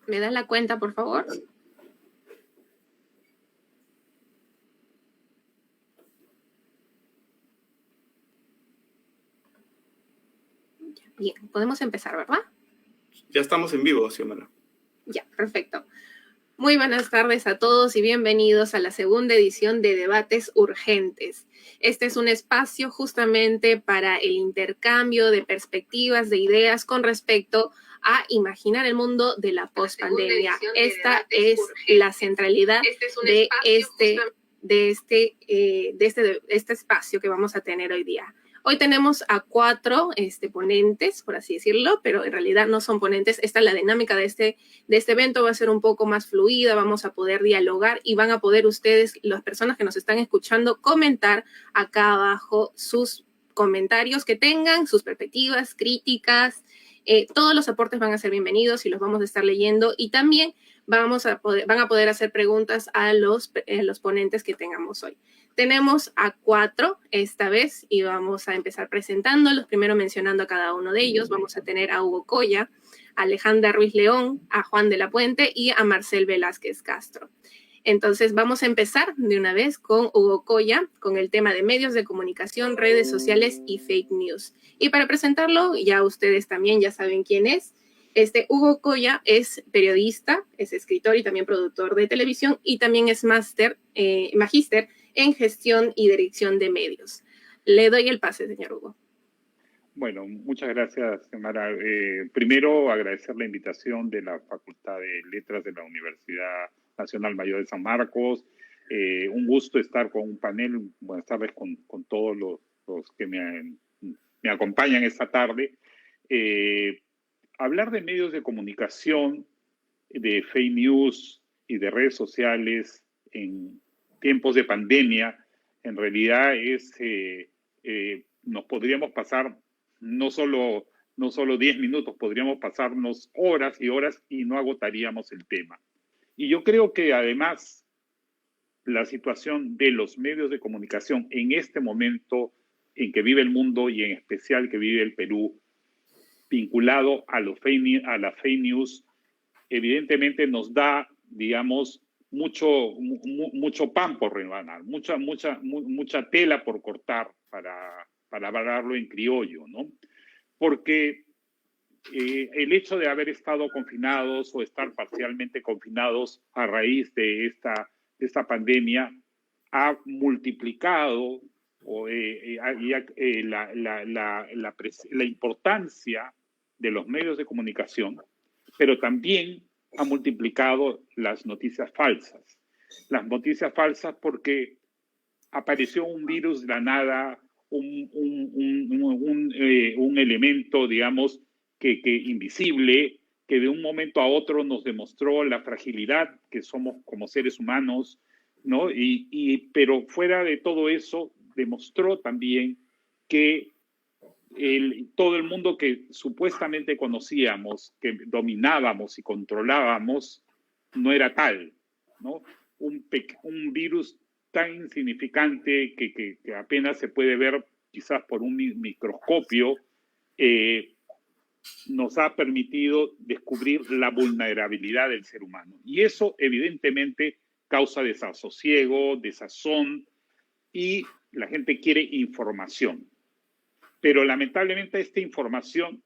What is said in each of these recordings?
¿Me das la cuenta, por favor? Bien, podemos empezar, ¿verdad? Ya estamos en vivo, Xiomara. Ya, perfecto. Muy buenas tardes a todos y bienvenidos a la segunda edición de Debates Urgentes. Este es un espacio justamente para el intercambio de perspectivas, de ideas con respecto a imaginar el mundo de la pospandemia. Esta es la centralidad de este espacio que vamos a tener hoy día. Hoy tenemos a 4 ponentes, por así decirlo, pero en realidad no son ponentes. Esta es la dinámica de este evento, va a ser un poco más fluida, vamos a poder dialogar y van a poder ustedes, las personas que nos están escuchando, comentar acá abajo sus comentarios que tengan, sus perspectivas, críticas. Todos los aportes van a ser bienvenidos y los vamos a estar leyendo, y también van a poder hacer preguntas a los ponentes que tengamos hoy. Tenemos a 4 esta vez y vamos a empezar presentándolos, primero mencionando a cada uno de ellos. Vamos a tener a Hugo Coya, a Alejandra Ruiz León, a Juan de la Puente y a Marcel Velázquez Castro. Entonces vamos a empezar de una vez con Hugo Coya, con el tema de medios de comunicación, redes sociales y fake news. Y para presentarlo, ya ustedes también ya saben quién es. Hugo Coya es periodista, es escritor y también productor de televisión, y también es magíster en gestión y dirección de medios. Le doy el pase, señor Hugo. Bueno, muchas gracias, Xiomara. Primero, agradecer la invitación de la Facultad de Letras de la Universidad Nacional Mayor de San Marcos. Un gusto estar con un panel. Buenas tardes con todos los que me acompañan esta tarde. Hablar de medios de comunicación, de fake news y de redes sociales en tiempos de pandemia, en realidad nos podríamos pasar no solo 10 minutos, podríamos pasarnos horas y horas y no agotaríamos el tema. Y yo creo que además la situación de los medios de comunicación en este momento en que vive el mundo y en especial que vive el Perú, vinculado a la fake news, evidentemente nos da, digamos, mucho pan por rebanar, mucha tela por cortar para hablarlo en criollo, ¿no? Porque el hecho de haber estado confinados o estar parcialmente confinados a raíz de esta pandemia ha multiplicado la importancia de los medios de comunicación, pero también ha multiplicado las noticias falsas. Las noticias falsas porque apareció un virus de la nada, un elemento, digamos, que invisible, que de un momento a otro nos demostró la fragilidad que somos como seres humanos, ¿no? Pero fuera de todo eso, demostró también que todo el mundo que supuestamente conocíamos, que dominábamos y controlábamos, no era tal, ¿no? Un virus tan insignificante que apenas se puede ver quizás por un microscopio, nos ha permitido descubrir la vulnerabilidad del ser humano. Y eso evidentemente causa desasosiego, desazón, y la gente quiere información. Pero lamentablemente esta información,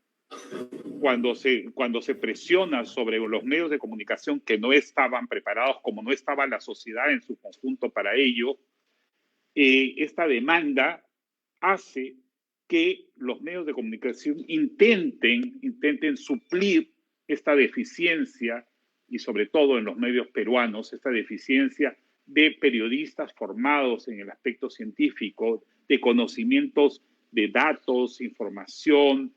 cuando se presiona sobre los medios de comunicación que no estaban preparados, como no estaba la sociedad en su conjunto para ello, esta demanda hace que los medios de comunicación intenten suplir esta deficiencia, y sobre todo en los medios peruanos, esta deficiencia de periodistas formados en el aspecto científico, de conocimientos de datos, información,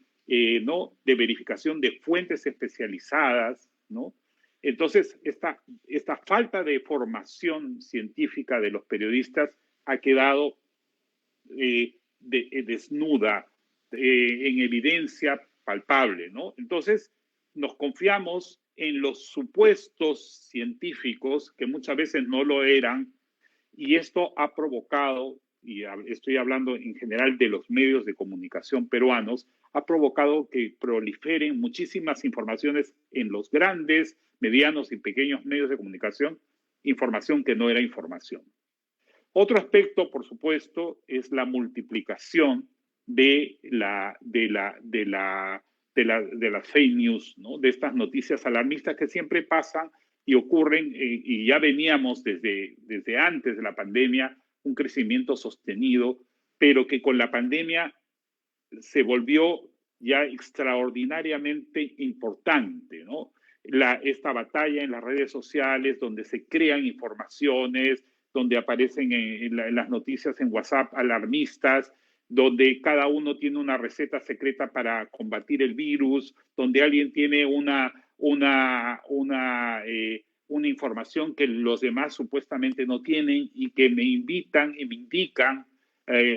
¿no? De verificación de fuentes especializadas, ¿no? Entonces, esta falta de formación científica de los periodistas ha quedado desnuda, en evidencia palpable, ¿no? Entonces, nos confiamos en los supuestos científicos que muchas veces no lo eran, y esto ha provocado, y estoy hablando en general de los medios de comunicación peruanos, ha provocado que proliferen muchísimas informaciones en los grandes, medianos y pequeños medios de comunicación, información que no era información. Otro aspecto, por supuesto, es la multiplicación de las fake news, ¿no? De estas noticias alarmistas que siempre pasan y ocurren, y ya veníamos desde antes de la pandemia, un crecimiento sostenido, pero que con la pandemia se volvió ya extraordinariamente importante, ¿no? Esta batalla en las redes sociales, donde se crean informaciones, donde aparecen en las noticias en WhatsApp alarmistas, donde cada uno tiene una receta secreta para combatir el virus, donde alguien tiene una información que los demás supuestamente no tienen y que me invitan y me indican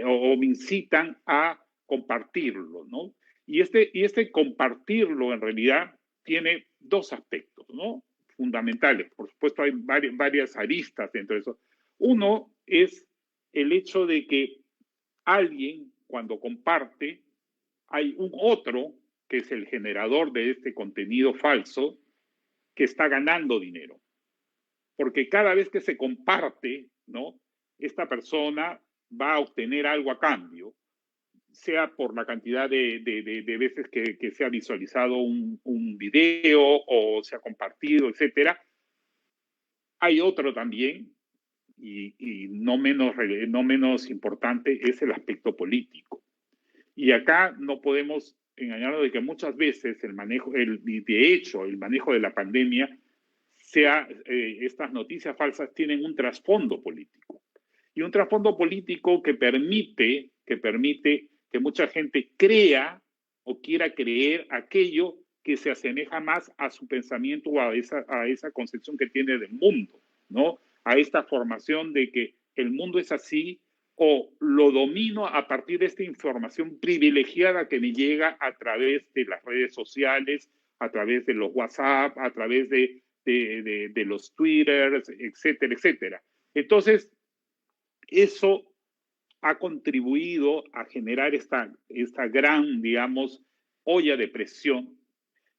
o me incitan a compartirlo, ¿no? Y este compartirlo en realidad tiene dos aspectos, ¿no? Fundamentales. Por supuesto, hay varias aristas dentro de eso. Uno es el hecho de que alguien, cuando comparte, hay un otro, que es el generador de este contenido falso, que está ganando dinero. Porque cada vez que se comparte, ¿no? Esta persona va a obtener algo a cambio, sea por la cantidad de veces que se ha visualizado un video o se ha compartido, etcétera. Hay otro también, y no menos importante, es el aspecto político. Y acá no podemos engañarnos de que muchas veces de hecho, el manejo de la pandemia, estas noticias falsas tienen un trasfondo político. Y un trasfondo político que permite que mucha gente crea o quiera creer aquello que se asemeja más a su pensamiento o a esa concepción que tiene del mundo, ¿no? A esta formación de que el mundo es así o lo domino a partir de esta información privilegiada que me llega a través de las redes sociales, a través de los WhatsApp, a través de los Twitters, etcétera, etcétera. Entonces, eso ha contribuido a generar esta gran, digamos, olla de presión,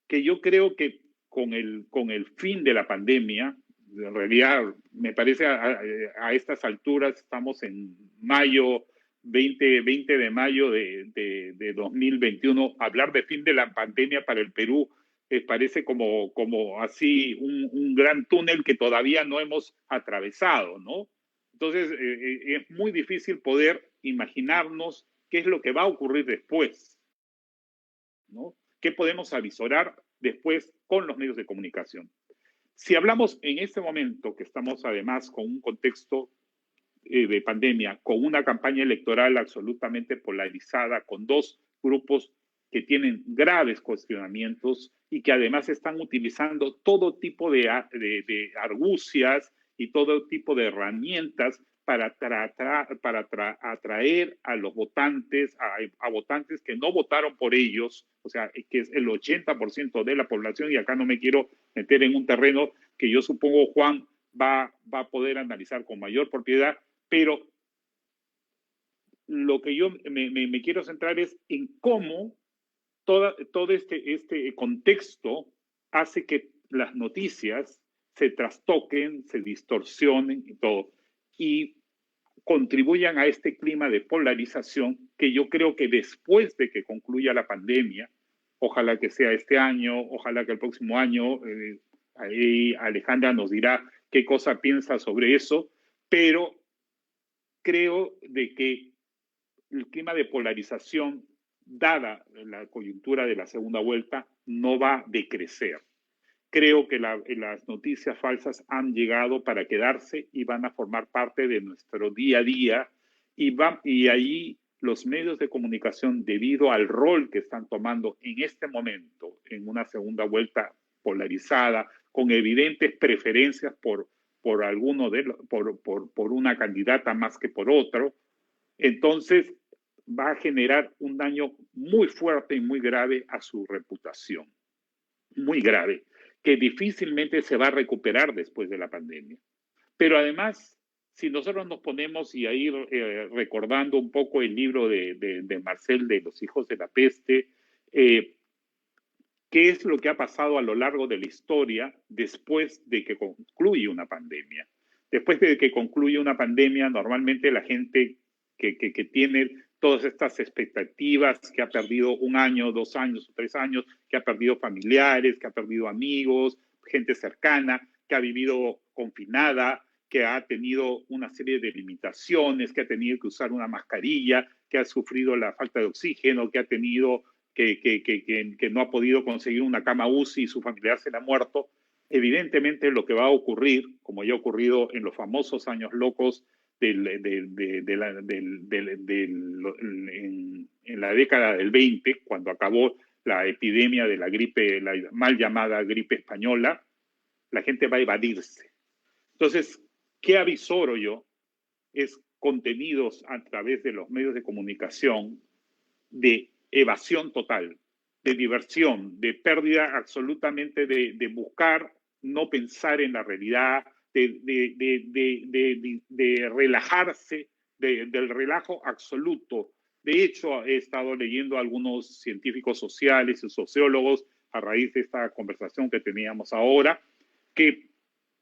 que yo creo que con el fin de la pandemia, en realidad me parece a estas alturas, estamos en mayo, 20 de mayo de 2021, hablar de fin de la pandemia para el Perú parece como así un gran túnel que todavía no hemos atravesado, ¿no? Entonces, es muy difícil poder imaginarnos qué es lo que va a ocurrir después, ¿no? ¿Qué podemos avisorar después con los medios de comunicación? Si hablamos en este momento, que estamos además con un contexto de pandemia, con una campaña electoral absolutamente polarizada, con dos grupos que tienen graves cuestionamientos y que además están utilizando todo tipo de argucias y todo tipo de herramientas para atraer a los votantes, a votantes que no votaron por ellos, o sea, que es el 80% de la población, y acá no me quiero meter en un terreno que yo supongo Juan va a poder analizar con mayor propiedad, pero lo que yo me quiero centrar es en cómo todo este contexto hace que las noticias se trastoquen, se distorsionen y todo, y contribuyan a este clima de polarización que yo creo que después de que concluya la pandemia, ojalá que sea este año, ojalá que el próximo año, ahí Alejandra nos dirá qué cosa piensa sobre eso, pero creo de que el clima de polarización, dada la coyuntura de la segunda vuelta, no va a decrecer. Creo que las noticias falsas han llegado para quedarse y van a formar parte de nuestro día a día, y ahí los medios de comunicación, debido al rol que están tomando en este momento, en una segunda vuelta polarizada, con evidentes preferencias por una candidata más que por otro, entonces va a generar un daño muy fuerte y muy grave a su reputación, muy grave, que difícilmente se va a recuperar después de la pandemia. Pero además, si nosotros nos ponemos y a ir recordando un poco el libro de Marcel de Los hijos de la peste, ¿Qué es lo que ha pasado a lo largo de la historia después de que concluye una pandemia? Después de que concluye una pandemia, normalmente la gente que tiene todas estas expectativas, que ha perdido 1 año, 2 años o 3 años, que ha perdido familiares, que ha perdido amigos, gente cercana, que ha vivido confinada, que ha tenido una serie de limitaciones, que ha tenido que usar una mascarilla, que ha sufrido la falta de oxígeno, que ha tenido que no ha podido conseguir una cama UCI y su familiar se le ha muerto. Evidentemente lo que va a ocurrir, como ya ha ocurrido en los famosos años locos en la década del 20, cuando acabó la epidemia de la gripe, la mal llamada gripe española, la gente va a evadirse. Entonces, ¿qué avisoro yo? Es contenidos a través de los medios de comunicación de evasión total, de diversión, de pérdida absolutamente de buscar, no pensar en la realidad, de relajarse, del relajo absoluto. De hecho, he estado leyendo a algunos científicos sociales y sociólogos a raíz de esta conversación que teníamos ahora, que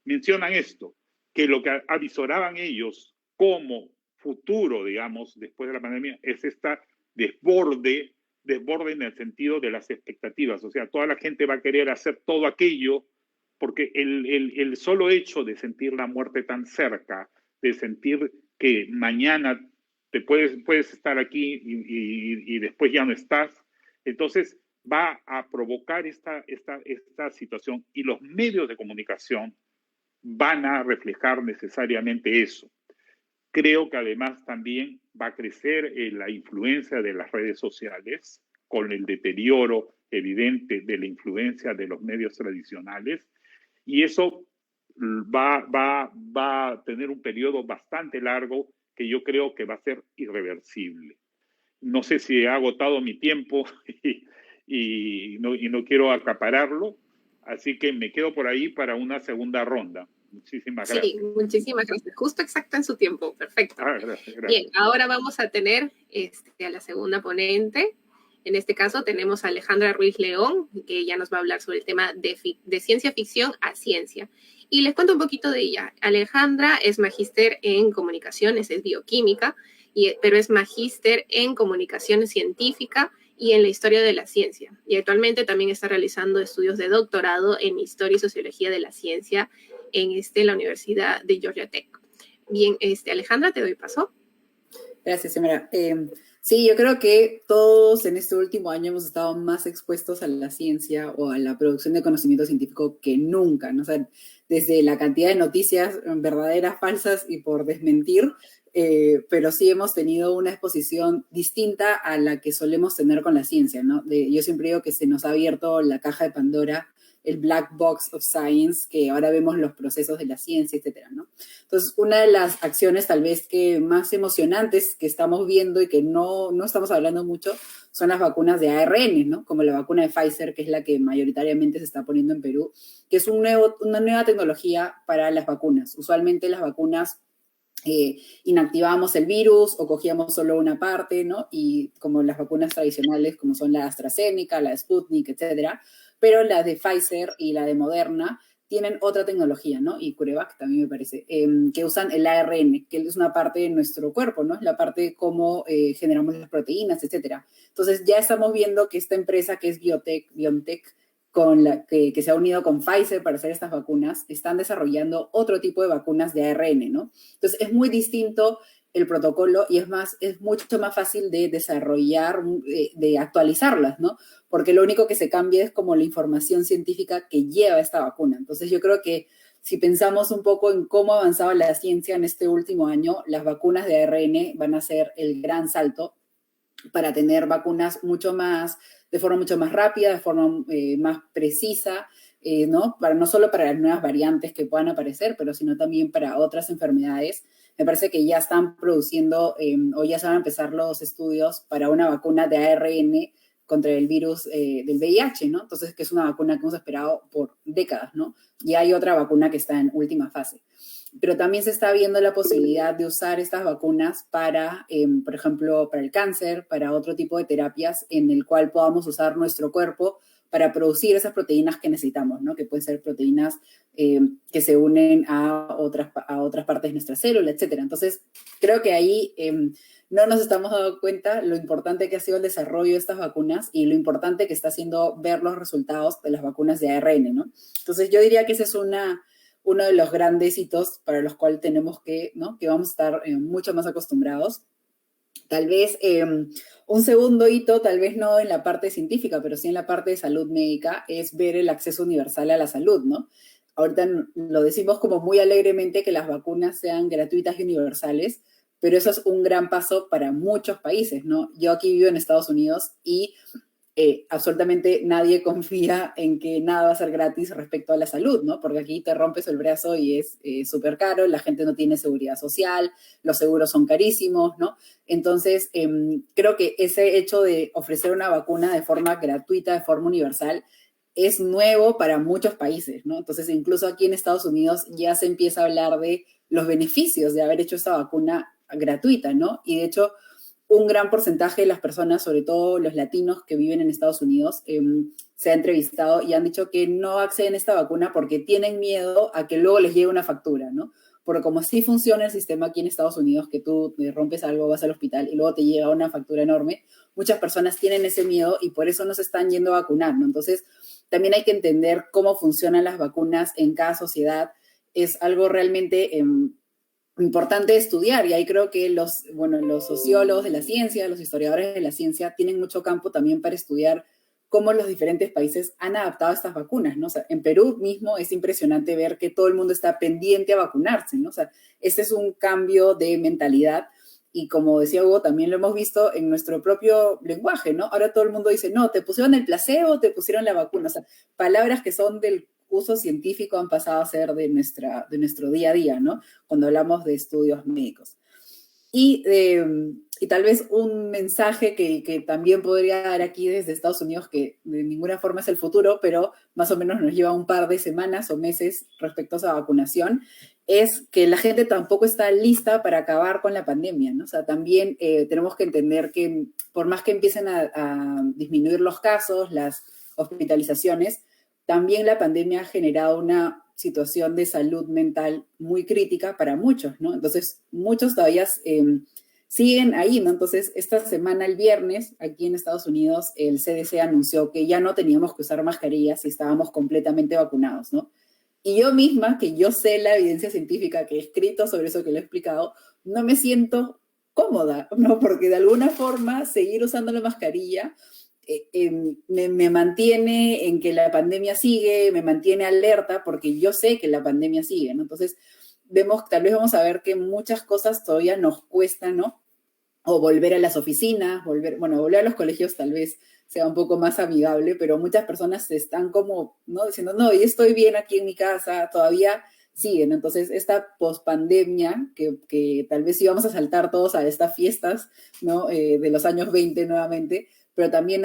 mencionan esto, que lo que avisoraban ellos como futuro, digamos, después de la pandemia, es esta desborde en el sentido de las expectativas. O sea, toda la gente va a querer hacer todo aquello porque el solo hecho de sentir la muerte tan cerca, de sentir que mañana te puedes estar aquí y después ya no estás, entonces va a provocar esta situación y los medios de comunicación van a reflejar necesariamente eso. Creo que además también va a crecer la influencia de las redes sociales con el deterioro evidente de la influencia de los medios tradicionales y eso va a tener un periodo bastante largo que yo creo que va a ser irreversible. No sé si he agotado mi tiempo y no quiero acapararlo, así que me quedo por ahí para una segunda ronda. Muchísimas gracias. Sí, muchísimas gracias. Justo exacto en su tiempo. Perfecto. Gracias. Bien, ahora vamos a tener a la segunda ponente. En este caso tenemos a Alejandra Ruiz León, que ya nos va a hablar sobre el tema de ciencia ficción a ciencia. Y les cuento un poquito de ella. Alejandra es magíster en comunicaciones, es bioquímica, pero es magíster en comunicación científica y en la historia de la ciencia. Y actualmente también está realizando estudios de doctorado en historia y sociología de la ciencia en la Universidad de Georgia Tech. Bien, Alejandra, te doy paso. Gracias, Xiomara. Sí, yo creo que todos en este último año hemos estado más expuestos a la ciencia o a la producción de conocimiento científico que nunca, ¿no? O sea, desde la cantidad de noticias verdaderas, falsas y por desmentir, pero sí hemos tenido una exposición distinta a la que solemos tener con la ciencia, ¿no? Yo siempre digo que se nos ha abierto la caja de Pandora, el black box of science, que ahora vemos los procesos de la ciencia, etcétera, ¿no? Entonces, una de las acciones tal vez que más emocionantes que estamos viendo y que no estamos hablando mucho son las vacunas de ARN, ¿no? Como la vacuna de Pfizer, que es la que mayoritariamente se está poniendo en Perú, que es una nueva tecnología para las vacunas. Usualmente las vacunas inactivábamos el virus o cogíamos solo una parte, ¿no? Y como las vacunas tradicionales, como son la AstraZeneca, la Sputnik, etcétera, pero la de Pfizer y la de Moderna tienen otra tecnología, ¿no? Y CureVac también me parece, que usan el ARN, que es una parte de nuestro cuerpo, ¿no? Es la parte de cómo generamos las proteínas, etcétera. Entonces ya estamos viendo que esta empresa que es BioNTech, con la que se ha unido con Pfizer para hacer estas vacunas, están desarrollando otro tipo de vacunas de ARN, ¿no? Entonces es muy distinto el protocolo y es mucho más fácil de desarrollar, de actualizarlas, ¿no? Porque lo único que se cambia es como la información científica que lleva esta vacuna. Entonces yo creo que si pensamos un poco en cómo ha avanzado la ciencia en este último año, las vacunas de ARN van a ser el gran salto para tener vacunas de forma mucho más rápida, de forma más precisa, ¿no? No solo para las nuevas variantes que puedan aparecer, pero sino también para otras enfermedades. Me parece que ya están produciendo o ya se van a empezar los estudios para una vacuna de ARN contra el virus del VIH, ¿no? Entonces, que es una vacuna que hemos esperado por décadas, ¿no? Y hay otra vacuna que está en última fase. pero también se está viendo la posibilidad de usar estas vacunas para, por ejemplo, para el cáncer, para otro tipo de terapias en el cual podamos usar nuestro cuerpo para producir esas proteínas que necesitamos, ¿no? Que pueden ser proteínas que se unen a otras partes de nuestra célula, etcétera. Entonces, creo que ahí no nos estamos dando cuenta lo importante que ha sido el desarrollo de estas vacunas y lo importante que está haciendo ver los resultados de las vacunas de ARN, ¿no? Entonces, yo diría que ese es uno de los grandes hitos para los cuales tenemos que, ¿no? Que vamos a estar mucho más acostumbrados. Tal vez un segundo hito, tal vez no en la parte científica, pero sí en la parte de salud médica, es ver el acceso universal a la salud, ¿no? Ahorita lo decimos como muy alegremente que las vacunas sean gratuitas y universales, pero eso es un gran paso para muchos países, ¿no? Yo aquí vivo en Estados Unidos y absolutamente nadie confía en que nada va a ser gratis respecto a la salud, ¿no? Porque aquí te rompes el brazo y es súper caro, la gente no tiene seguridad social, los seguros son carísimos, ¿no? Entonces, creo que ese hecho de ofrecer una vacuna de forma gratuita, de forma universal, es nuevo para muchos países, ¿no? Entonces, incluso aquí en Estados Unidos ya se empieza a hablar de los beneficios de haber hecho esta vacuna gratuita, ¿no? Y de hecho, un gran porcentaje de las personas, sobre todo los latinos que viven en Estados Unidos, se ha entrevistado y han dicho que no acceden a esta vacuna porque tienen miedo a que luego les llegue una factura, ¿no? Porque como sí funciona el sistema aquí en Estados Unidos, que tú te rompes algo, vas al hospital y luego te llega una factura enorme, muchas personas tienen ese miedo y por eso no se están yendo a vacunar, ¿no? Entonces, también hay que entender cómo funcionan las vacunas en cada sociedad. Es algo realmente importante estudiar y ahí creo que los sociólogos de la ciencia, los historiadores de la ciencia tienen mucho campo también para estudiar cómo los diferentes países han adaptado estas vacunas, ¿no? O sea, en Perú mismo es impresionante ver que todo el mundo está pendiente a vacunarse, ¿no? O sea, este es un cambio de mentalidad y como decía Hugo, también lo hemos visto en nuestro propio lenguaje, ¿no? Ahora todo el mundo dice, no, te pusieron el placebo, te pusieron la vacuna, o sea, palabras que son del uso científico han pasado a ser de nuestro día a día, ¿no? Cuando hablamos de estudios médicos. Y tal vez un mensaje que también podría dar aquí desde Estados Unidos, que de ninguna forma es el futuro, pero más o menos nos lleva un par de semanas o meses respecto a esa vacunación, es que la gente tampoco está lista para acabar con la pandemia, ¿no? O sea, también tenemos que entender que por más que empiecen a disminuir los casos, las hospitalizaciones, también la pandemia ha generado una situación de salud mental muy crítica para muchos, ¿no? Entonces, muchos todavía siguen ahí, ¿no? Entonces, esta semana, el viernes, aquí en Estados Unidos, el CDC anunció que ya no teníamos que usar mascarillas y estábamos completamente vacunados, ¿no? Y yo misma, que yo sé la evidencia científica, que he escrito sobre eso, que lo he explicado, no me siento cómoda, ¿no? Porque de alguna forma seguir usando la mascarilla me mantiene en que la pandemia sigue, me mantiene alerta porque yo sé que la pandemia sigue, ¿no? Entonces, tal vez vamos a ver que muchas cosas todavía nos cuestan, ¿no? O volver a las oficinas, volver a los colegios tal vez sea un poco más amigable, pero muchas personas están como, ¿no? Diciendo, no, yo estoy bien aquí en mi casa, todavía siguen. Entonces, esta pospandemia, que tal vez íbamos a saltar todos a estas fiestas, ¿no? De los años 20 nuevamente, pero también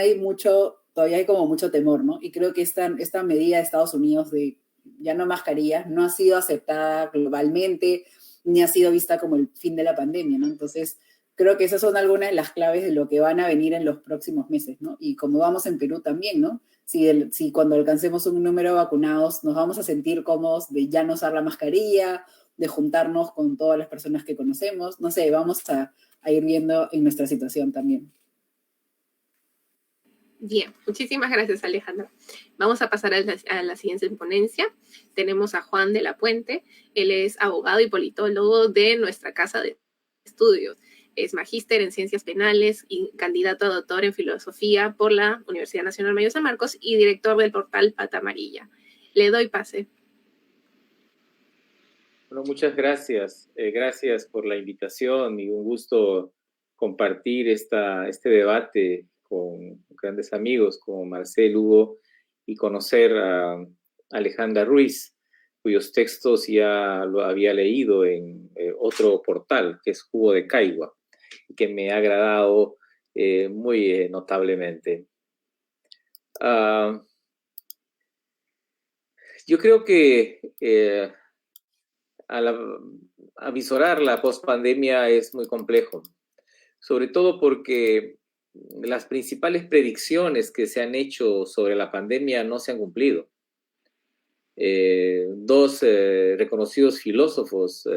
todavía hay como mucho temor, ¿no? Y creo que esta medida de Estados Unidos de ya no mascarillas no ha sido aceptada globalmente, ni ha sido vista como el fin de la pandemia, ¿no? Entonces, creo que esas son algunas de las claves de lo que van a venir en los próximos meses, ¿no? Y como vamos en Perú también, ¿no? Si cuando alcancemos un número de vacunados nos vamos a sentir cómodos de ya no usar la mascarilla, de juntarnos con todas las personas que conocemos, no sé, vamos a ir viendo en nuestra situación también. Bien, muchísimas gracias, Alejandra. Vamos a pasar a la siguiente ponencia. Tenemos a Juan de la Puente. Él es abogado y politólogo de nuestra casa de estudios. Es magíster en ciencias penales y candidato a doctor en filosofía por la Universidad Nacional Mayor San Marcos y director del portal Pata Amarilla. Le doy pase. Bueno, muchas gracias. Gracias por la invitación y un gusto compartir este debate con grandes amigos como Marcel, Hugo, y conocer a Alejandra Ruiz, cuyos textos ya lo había leído en otro portal, que es Jugo de Caigua, que me ha agradado muy notablemente. Yo creo que avisorar la pospandemia es muy complejo, sobre todo porque las principales predicciones que se han hecho sobre la pandemia no se han cumplido. Dos reconocidos filósofos,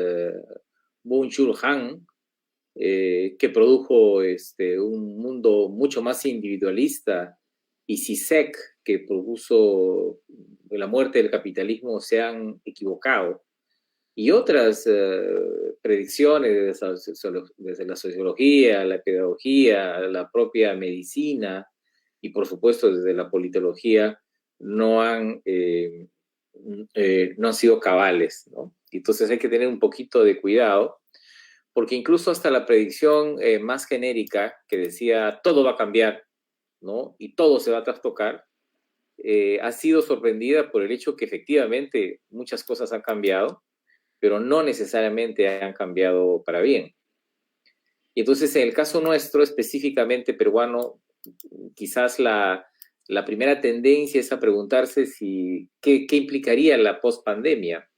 Byung-Chul Han, que produjo un mundo mucho más individualista, y Zizek, que propuso la muerte del capitalismo, se han equivocado. Y otras predicciones desde la sociología, la pedagogía, la propia medicina y por supuesto desde la politología no han sido cabales, ¿no? Entonces hay que tener un poquito de cuidado, porque incluso hasta la predicción más genérica que decía todo va a cambiar, ¿no? Y todo se va a trastocar, ha sido sorprendida por el hecho que efectivamente muchas cosas han cambiado, pero no necesariamente han cambiado para bien. Y entonces en el caso nuestro, específicamente peruano, quizás la primera tendencia es a preguntarse qué implicaría la pospandemia,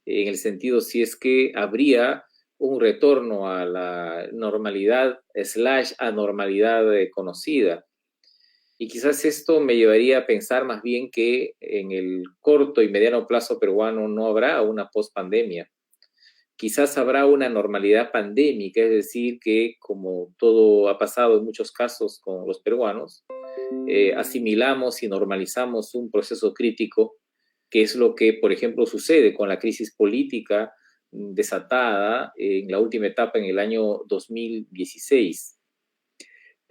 en el sentido si es que habría un retorno a la normalidad / anormalidad conocida. Y quizás esto me llevaría a pensar más bien que en el corto y mediano plazo peruano no habrá una pospandemia. Quizás habrá una normalidad pandémica, es decir, que como todo ha pasado en muchos casos con los peruanos, asimilamos y normalizamos un proceso crítico, que es lo que, por ejemplo, sucede con la crisis política desatada en la última etapa en el año 2016.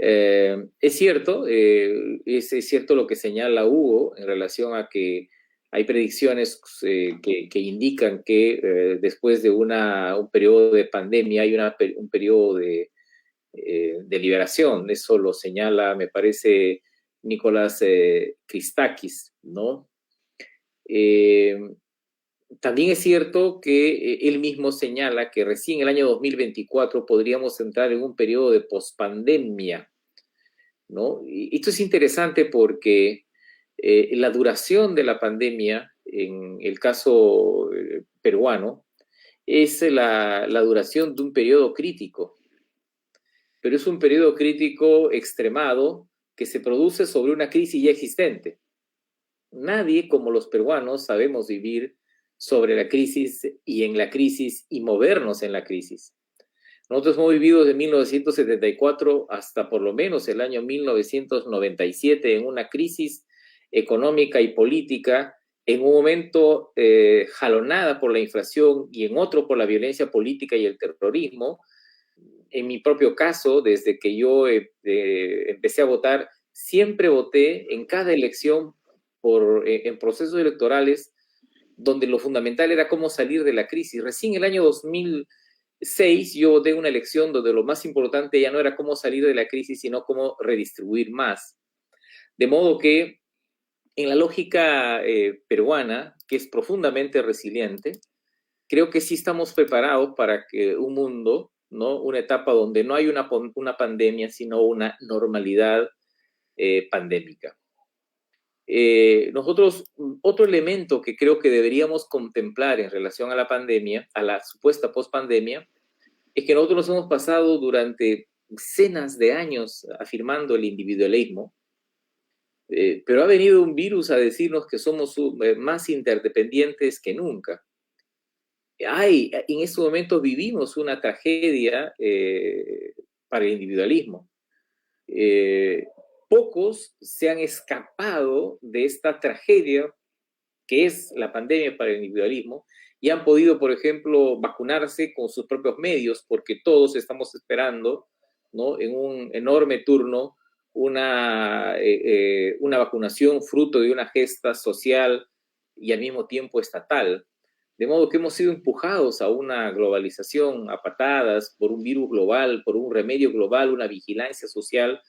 Es cierto, es cierto lo que señala Hugo en relación a que hay predicciones que indican que después de un periodo de pandemia hay un periodo de liberación. Eso lo señala, me parece, Nicolás Christakis, ¿no? También es cierto que él mismo señala que recién el año 2024 podríamos entrar en un periodo de pospandemia, ¿no? Y esto es interesante porque la duración de la pandemia, en el caso peruano, es la duración de un periodo crítico, pero es un periodo crítico extremado que se produce sobre una crisis ya existente. Nadie, como los peruanos, sabemos vivir sobre la crisis y en la crisis y movernos en la crisis. Nosotros hemos vivido desde 1974 hasta por lo menos el año 1997 en una crisis económica y política, en un momento jalonada por la inflación y en otro por la violencia política y el terrorismo. En mi propio caso, desde que yo empecé a votar, siempre voté en cada elección en procesos electorales donde lo fundamental era cómo salir de la crisis. Recién el año 2006 yo voté una elección donde lo más importante ya no era cómo salir de la crisis, sino cómo redistribuir más. De modo que en la lógica peruana, que es profundamente resiliente, creo que sí estamos preparados para que un mundo, ¿no? Una etapa donde no hay una pandemia, sino una normalidad pandémica. Nosotros, otro elemento que creo que deberíamos contemplar en relación a la pandemia, a la supuesta pospandemia, es que nosotros nos hemos pasado durante decenas de años afirmando el individualismo, pero ha venido un virus a decirnos que somos más interdependientes que nunca. En estos momentos vivimos una tragedia para el individualismo. Pocos se han escapado de esta tragedia que es la pandemia para el individualismo y han podido, por ejemplo, vacunarse con sus propios medios, porque todos estamos esperando, ¿no? En un enorme turno una vacunación fruto de una gesta social y al mismo tiempo estatal. De modo que hemos sido empujados a una globalización a patadas por un virus global, por un remedio global, una vigilancia social,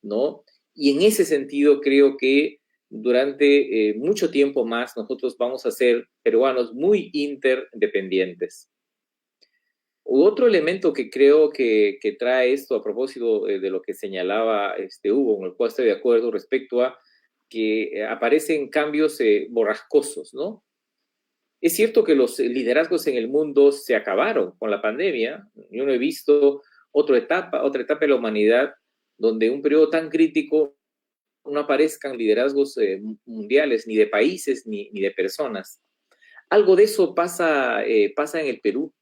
¿no? Y en ese sentido creo que durante mucho tiempo más nosotros vamos a ser peruanos muy interdependientes. Otro elemento que creo que trae esto a propósito de lo que señalaba Hugo, con el cual estoy de acuerdo respecto a que aparecen cambios borrascosos, ¿no? Es cierto que los liderazgos en el mundo se acabaron con la pandemia. Yo no he visto otra etapa de la humanidad donde un periodo tan crítico no aparezcan liderazgos mundiales, ni de países, ni de personas. Algo de eso pasa en el Perú,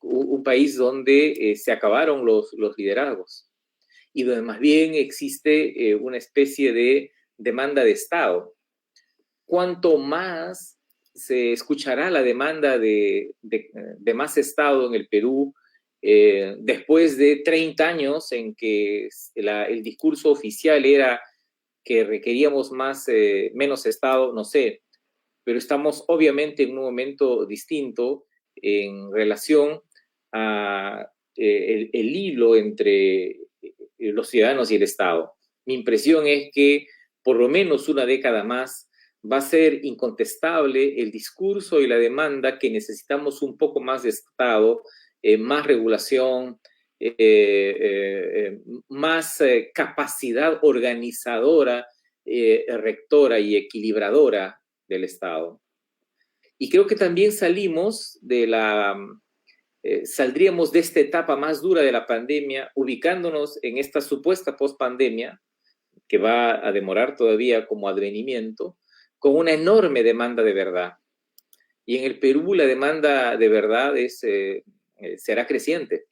un país donde se acabaron los liderazgos y donde más bien existe una especie de demanda de Estado. Cuanto más se escuchará la demanda de más Estado en el Perú, después de 30 años en que el discurso oficial era que requeríamos menos Estado, no sé, pero estamos obviamente en un momento distinto en relación a el hilo entre los ciudadanos y el Estado. Mi impresión es que por lo menos una década más va a ser incontestable el discurso y la demanda que necesitamos un poco más de Estado, más regulación, más capacidad organizadora, rectora y equilibradora del Estado. Y creo que también saldríamos de esta etapa más dura de la pandemia, ubicándonos en esta supuesta post-pandemia, que va a demorar todavía como advenimiento, con una enorme demanda de verdad. Y en el Perú la demanda de verdad será creciente.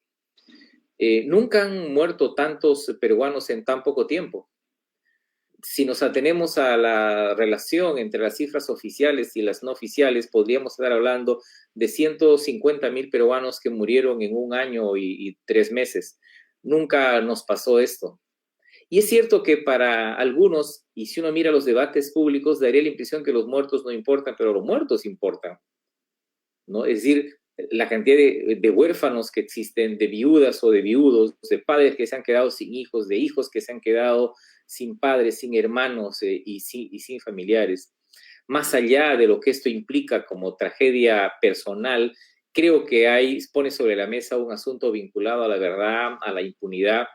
Nunca han muerto tantos peruanos en tan poco tiempo. Si nos atenemos a la relación entre las cifras oficiales y las no oficiales, podríamos estar hablando de 150,000 peruanos que murieron en un año y 3 meses. Nunca nos pasó esto. Y es cierto que para algunos, y si uno mira los debates públicos, daría la impresión que los muertos no importan, pero los muertos importan, ¿no? Es decir, la cantidad de huérfanos que existen, de viudas o de viudos, de padres que se han quedado sin hijos, de hijos que se han quedado sin padres, sin hermanos y sin familiares. Más allá de lo que esto implica como tragedia personal, creo que pone sobre la mesa un asunto vinculado a la verdad, a la impunidad,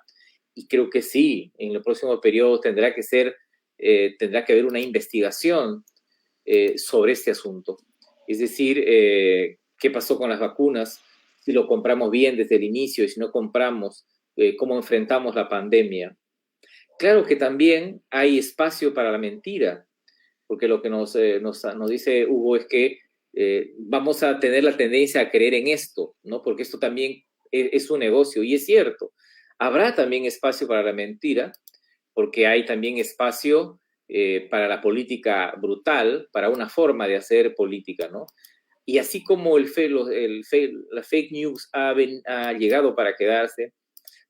y creo que sí, en el próximo periodo tendrá que haber una investigación sobre este asunto. Es decir, qué pasó con las vacunas, si lo compramos bien desde el inicio y si no compramos, cómo enfrentamos la pandemia. Claro que también hay espacio para la mentira, porque lo que nos dice Hugo es que vamos a tener la tendencia a creer en esto, ¿no? Porque esto también es un negocio, y es cierto. Habrá también espacio para la mentira, porque hay también espacio para la política brutal, para una forma de hacer política, ¿no? Y así como la fake news ha llegado para quedarse,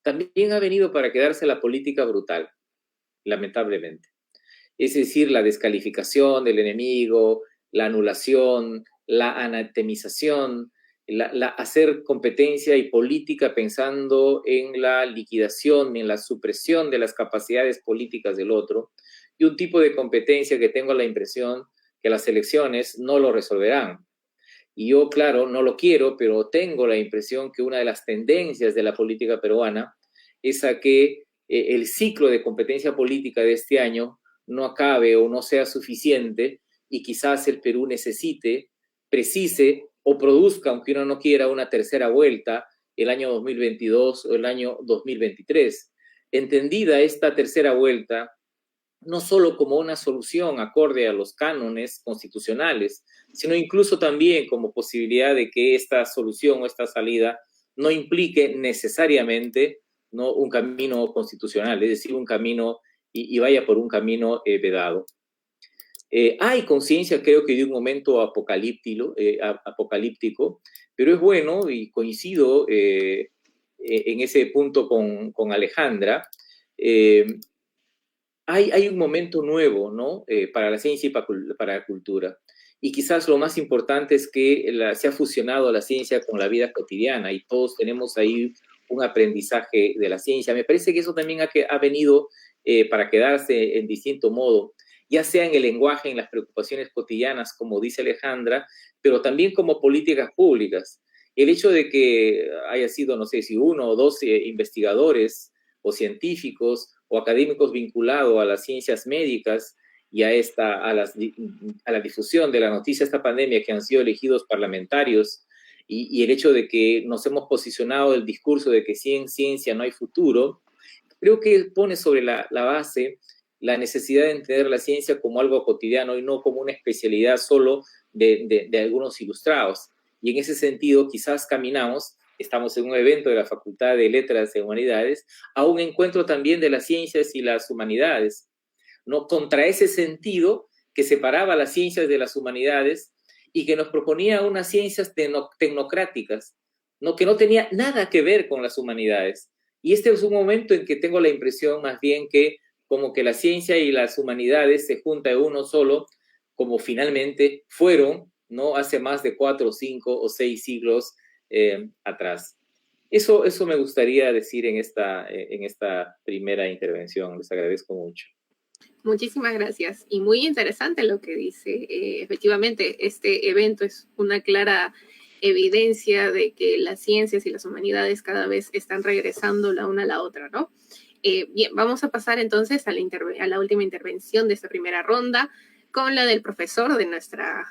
también ha venido para quedarse la política brutal, lamentablemente. Es decir, la descalificación del enemigo, la anulación, la anatemización, hacer competencia y política pensando en la liquidación, en la supresión de las capacidades políticas del otro, y un tipo de competencia que tengo la impresión que las elecciones no lo resolverán. Y yo, claro, no lo quiero, pero tengo la impresión que una de las tendencias de la política peruana es a que el ciclo de competencia política de este año no acabe o no sea suficiente y quizás el Perú precise o produzca, aunque uno no quiera, una tercera vuelta el año 2022 o el año 2023. Entendida esta tercera vuelta no solo como una solución acorde a los cánones constitucionales, sino incluso también como posibilidad de que esta solución o esta salida no implique necesariamente, ¿no?, un camino constitucional, es decir, un camino y vaya por un camino vedado. Hay conciencia, creo que, de un momento apocalíptico, pero es bueno, y coincido en ese punto con Alejandra, hay un momento nuevo, ¿no?, para la ciencia y para la cultura. Y quizás lo más importante es que se ha fusionado la ciencia con la vida cotidiana y todos tenemos ahí un aprendizaje de la ciencia. Me parece que eso también ha venido para quedarse en distinto modo, ya sea en el lenguaje, en las preocupaciones cotidianas, como dice Alejandra, pero también como políticas públicas. El hecho de que haya sido, no sé si 1 o 2 investigadores o científicos o académicos vinculados a las ciencias médicas y a la difusión de la noticia de esta pandemia, que han sido elegidos parlamentarios, y el hecho de que nos hemos posicionado el discurso de que sin ciencia no hay futuro, creo que pone sobre la base la necesidad de entender la ciencia como algo cotidiano y no como una especialidad solo de algunos ilustrados. Y en ese sentido, quizás estamos en un evento de la Facultad de Letras y Humanidades, a un encuentro también de las ciencias y las humanidades, ¿no? Contra ese sentido que separaba las ciencias de las humanidades y que nos proponía unas ciencias tecnocráticas, ¿no? Que no tenía nada que ver con las humanidades. Y este es un momento en que tengo la impresión más bien que como que la ciencia y las humanidades se juntan en uno solo, como finalmente fueron, ¿no? Hace más de 4, 5 o 6 siglos atrás. Eso me gustaría decir en esta primera intervención. Les agradezco mucho. Muchísimas gracias. Y muy interesante lo que dice. Efectivamente, este evento es una clara evidencia de que las ciencias y las humanidades cada vez están regresando la una a la otra, ¿no? Bien, vamos a pasar entonces a la última intervención de esta primera ronda, con la del profesor de nuestra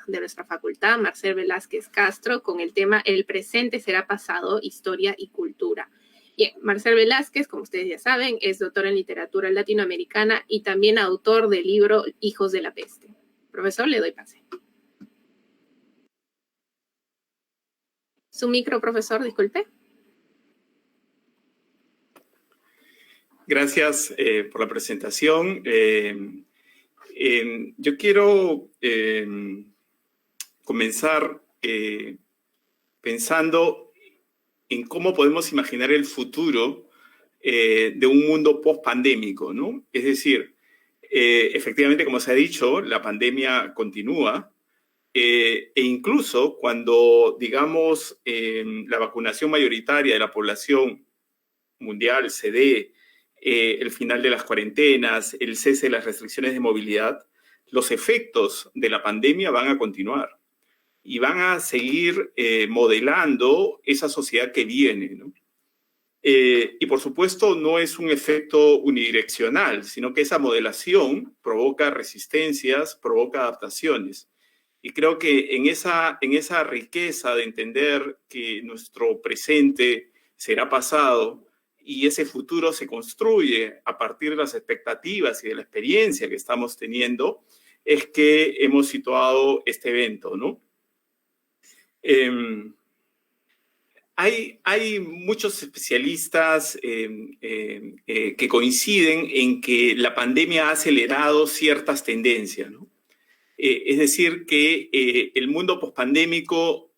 facultad, Marcel Velázquez Castro, con el tema El presente será pasado, historia y cultura. Bien, Marcel Velázquez, como ustedes ya saben, es doctor en literatura latinoamericana y también autor del libro Hijos de la Peste. Profesor, le doy pase. Su micro, profesor, disculpe. Gracias por la presentación. Yo quiero comenzar pensando en cómo podemos imaginar el futuro de un mundo post-pandémico, ¿no? Es decir, efectivamente, como se ha dicho, la pandemia continúa e incluso cuando, digamos, la vacunación mayoritaria de la población mundial se dé, el final de las cuarentenas, el cese de las restricciones de movilidad, los efectos de la pandemia van a continuar y van a seguir modelando esa sociedad que viene, ¿no? Y por supuesto no es un efecto unidireccional, sino que esa modelación provoca resistencias, provoca adaptaciones. Y creo que en esa riqueza de entender que nuestro presente será pasado y ese futuro se construye a partir de las expectativas y de la experiencia que estamos teniendo, es que hemos situado este evento, ¿no? Hay muchos especialistas que coinciden en que la pandemia ha acelerado ciertas tendencias, ¿no? Es decir, que el mundo pospandémico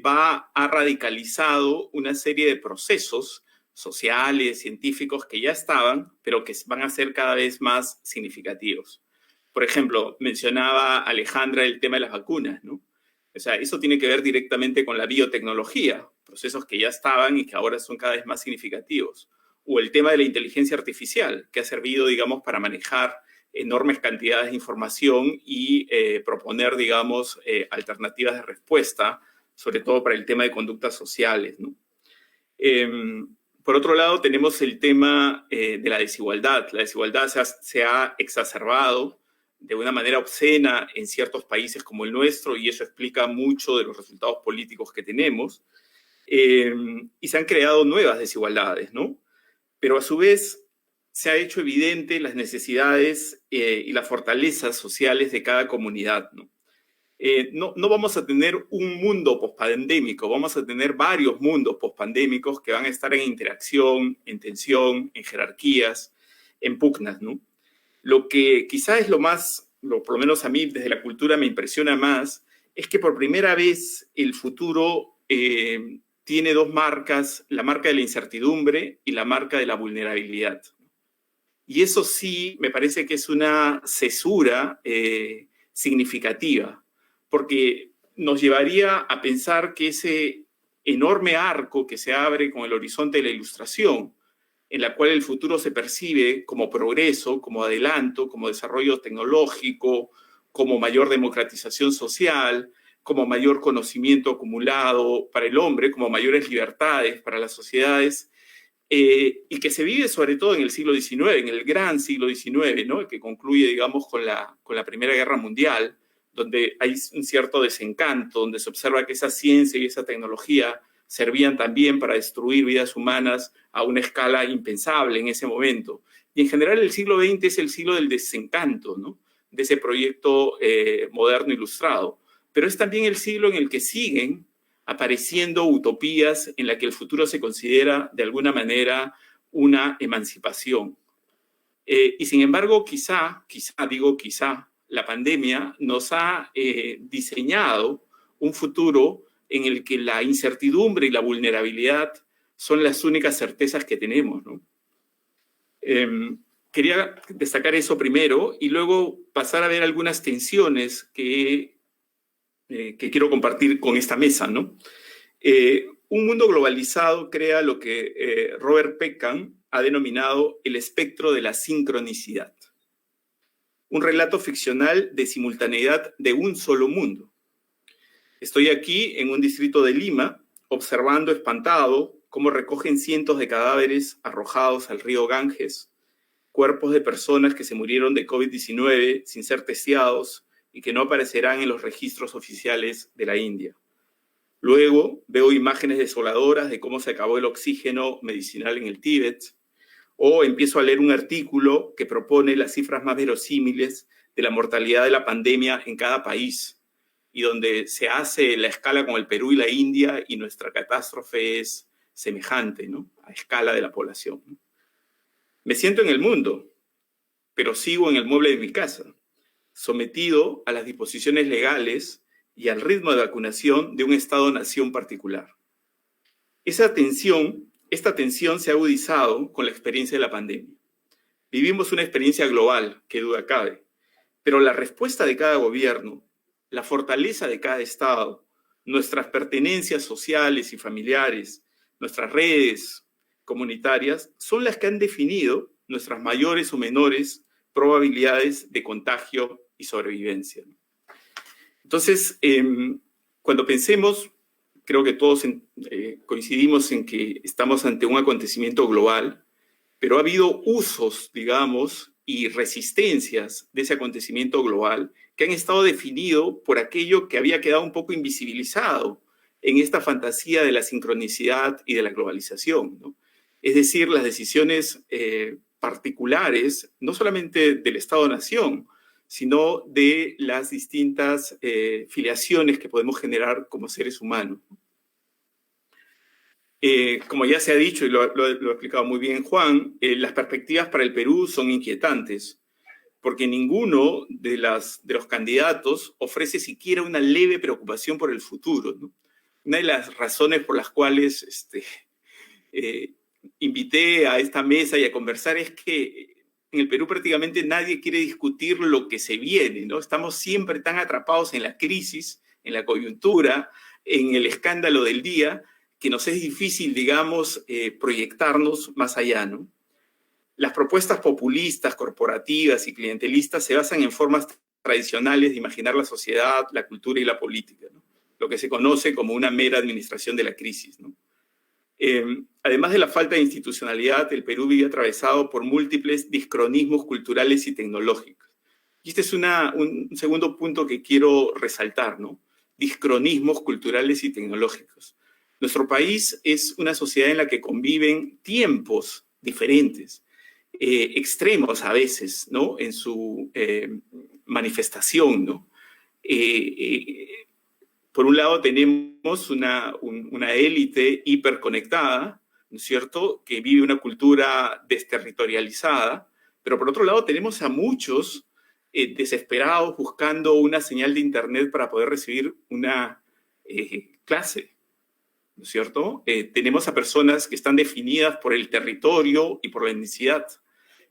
ha radicalizado una serie de procesos sociales, científicos que ya estaban, pero que van a ser cada vez más significativos. Por ejemplo, mencionaba Alejandra el tema de las vacunas, ¿no? O sea, eso tiene que ver directamente con la biotecnología, procesos que ya estaban y que ahora son cada vez más significativos. O el tema de la inteligencia artificial, que ha servido, digamos, para manejar enormes cantidades de información y proponer, digamos, alternativas de respuesta, sobre todo para el tema de conductas sociales, ¿no? Por otro lado, tenemos el tema de la desigualdad. La desigualdad se ha exacerbado de una manera obscena en ciertos países como el nuestro, y eso explica mucho de los resultados políticos que tenemos. Y se han creado nuevas desigualdades, ¿no? Pero a su vez se ha hecho evidente las necesidades y las fortalezas sociales de cada comunidad, ¿no? No vamos a tener un mundo pospandémico, vamos a tener varios mundos pospandémicos que van a estar en interacción, en tensión, en jerarquías, en pugnas, ¿no? Lo que quizás es por lo menos a mí desde la cultura me impresiona más, es que por primera vez el futuro tiene dos marcas, la marca de la incertidumbre y la marca de la vulnerabilidad. Y eso sí me parece que es una cesura significativa, porque nos llevaría a pensar que ese enorme arco que se abre con el horizonte de la ilustración, en la cual el futuro se percibe como progreso, como adelanto, como desarrollo tecnológico, como mayor democratización social, como mayor conocimiento acumulado para el hombre, como mayores libertades para las sociedades, y que se vive sobre todo en el siglo XIX, en el gran siglo XIX, ¿no? Que concluye, digamos, con la Primera Guerra Mundial, donde hay un cierto desencanto, donde se observa que esa ciencia y esa tecnología servían también para destruir vidas humanas a una escala impensable en ese momento. Y en general el siglo XX es el siglo del desencanto, ¿no? De ese proyecto moderno ilustrado. Pero es también el siglo en el que siguen apareciendo utopías en la que el futuro se considera de alguna manera una emancipación. Y sin embargo, quizá, la pandemia nos ha diseñado un futuro en el que la incertidumbre y la vulnerabilidad son las únicas certezas que tenemos, ¿no? Quería destacar eso primero y luego pasar a ver algunas tensiones que quiero compartir con esta mesa, ¿no? Un mundo globalizado crea lo que Robert Peckham ha denominado el espectro de la sincronicidad. Un relato ficcional de simultaneidad de un solo mundo. Estoy aquí en un distrito de Lima, observando espantado cómo recogen cientos de cadáveres arrojados al río Ganges, cuerpos de personas que se murieron de COVID-19 sin ser testeados y que no aparecerán en los registros oficiales de la India. Luego veo imágenes desoladoras de cómo se acabó el oxígeno medicinal en el Tíbet, o empiezo a leer un artículo que propone las cifras más verosímiles de la mortalidad de la pandemia en cada país, y donde se hace la escala con el Perú y la India, y nuestra catástrofe es semejante, ¿no? A escala de la población. Me siento en el mundo, pero sigo en el mueble de mi casa, sometido a las disposiciones legales y al ritmo de vacunación de un Estado-nación particular. Esta tensión se ha agudizado con la experiencia de la pandemia. Vivimos una experiencia global, que duda cabe, pero la respuesta de cada gobierno, la fortaleza de cada Estado, nuestras pertenencias sociales y familiares, nuestras redes comunitarias, son las que han definido nuestras mayores o menores probabilidades de contagio y sobrevivencia. Entonces, cuando pensemos, creo que todos coincidimos en que estamos ante un acontecimiento global, pero ha habido usos, digamos, y resistencias de ese acontecimiento global que han estado definidos por aquello que había quedado un poco invisibilizado en esta fantasía de la sincronicidad y de la globalización, ¿no? Es decir, las decisiones particulares, no solamente del Estado-nación, sino de las distintas filiaciones que podemos generar como seres humanos. Como ya se ha dicho y lo ha explicado muy bien Juan, las perspectivas para el Perú son inquietantes, porque ninguno de los candidatos ofrece siquiera una leve preocupación por el futuro, ¿no? Una de las razones por las cuales invité a esta mesa y a conversar es que en el Perú prácticamente nadie quiere discutir lo que se viene, ¿no? Estamos siempre tan atrapados en la crisis, en la coyuntura, en el escándalo del día, que nos es difícil, digamos, proyectarnos más allá, ¿no? Las propuestas populistas, corporativas y clientelistas se basan en formas tradicionales de imaginar la sociedad, la cultura y la política, ¿no? Lo que se conoce como una mera administración de la crisis, ¿no? Además de la falta de institucionalidad, el Perú vive atravesado por múltiples discronismos culturales y tecnológicos. Y este es un segundo punto que quiero resaltar, ¿no? Discronismos culturales y tecnológicos. Nuestro país es una sociedad en la que conviven tiempos diferentes, extremos a veces, ¿no? En su manifestación, ¿no? Por un lado tenemos una élite hiperconectada, ¿no es cierto?, que vive una cultura desterritorializada, pero por otro lado tenemos a muchos desesperados buscando una señal de internet para poder recibir una clase, ¿no es cierto? Tenemos a personas que están definidas por el territorio y por la etnicidad,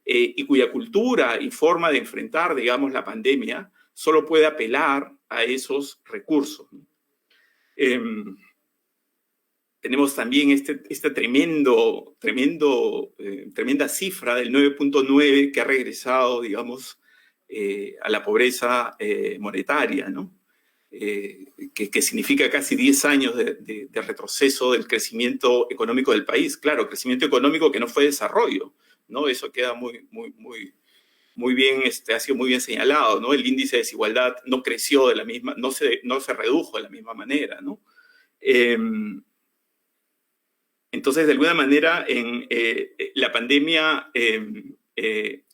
y cuya cultura y forma de enfrentar, digamos, la pandemia solo puede apelar a esos recursos, ¿no? Tenemos también esta tremenda cifra del 9.9 que ha regresado, digamos, a la pobreza monetaria, ¿no? que significa casi 10 años de retroceso del crecimiento económico del país. Claro, crecimiento económico que no fue desarrollo, ¿no? Eso queda muy bien, ha sido muy bien señalado, ¿no? El índice de desigualdad no creció de la misma, no se redujo de la misma manera, ¿no? Entonces, de alguna manera, la pandemia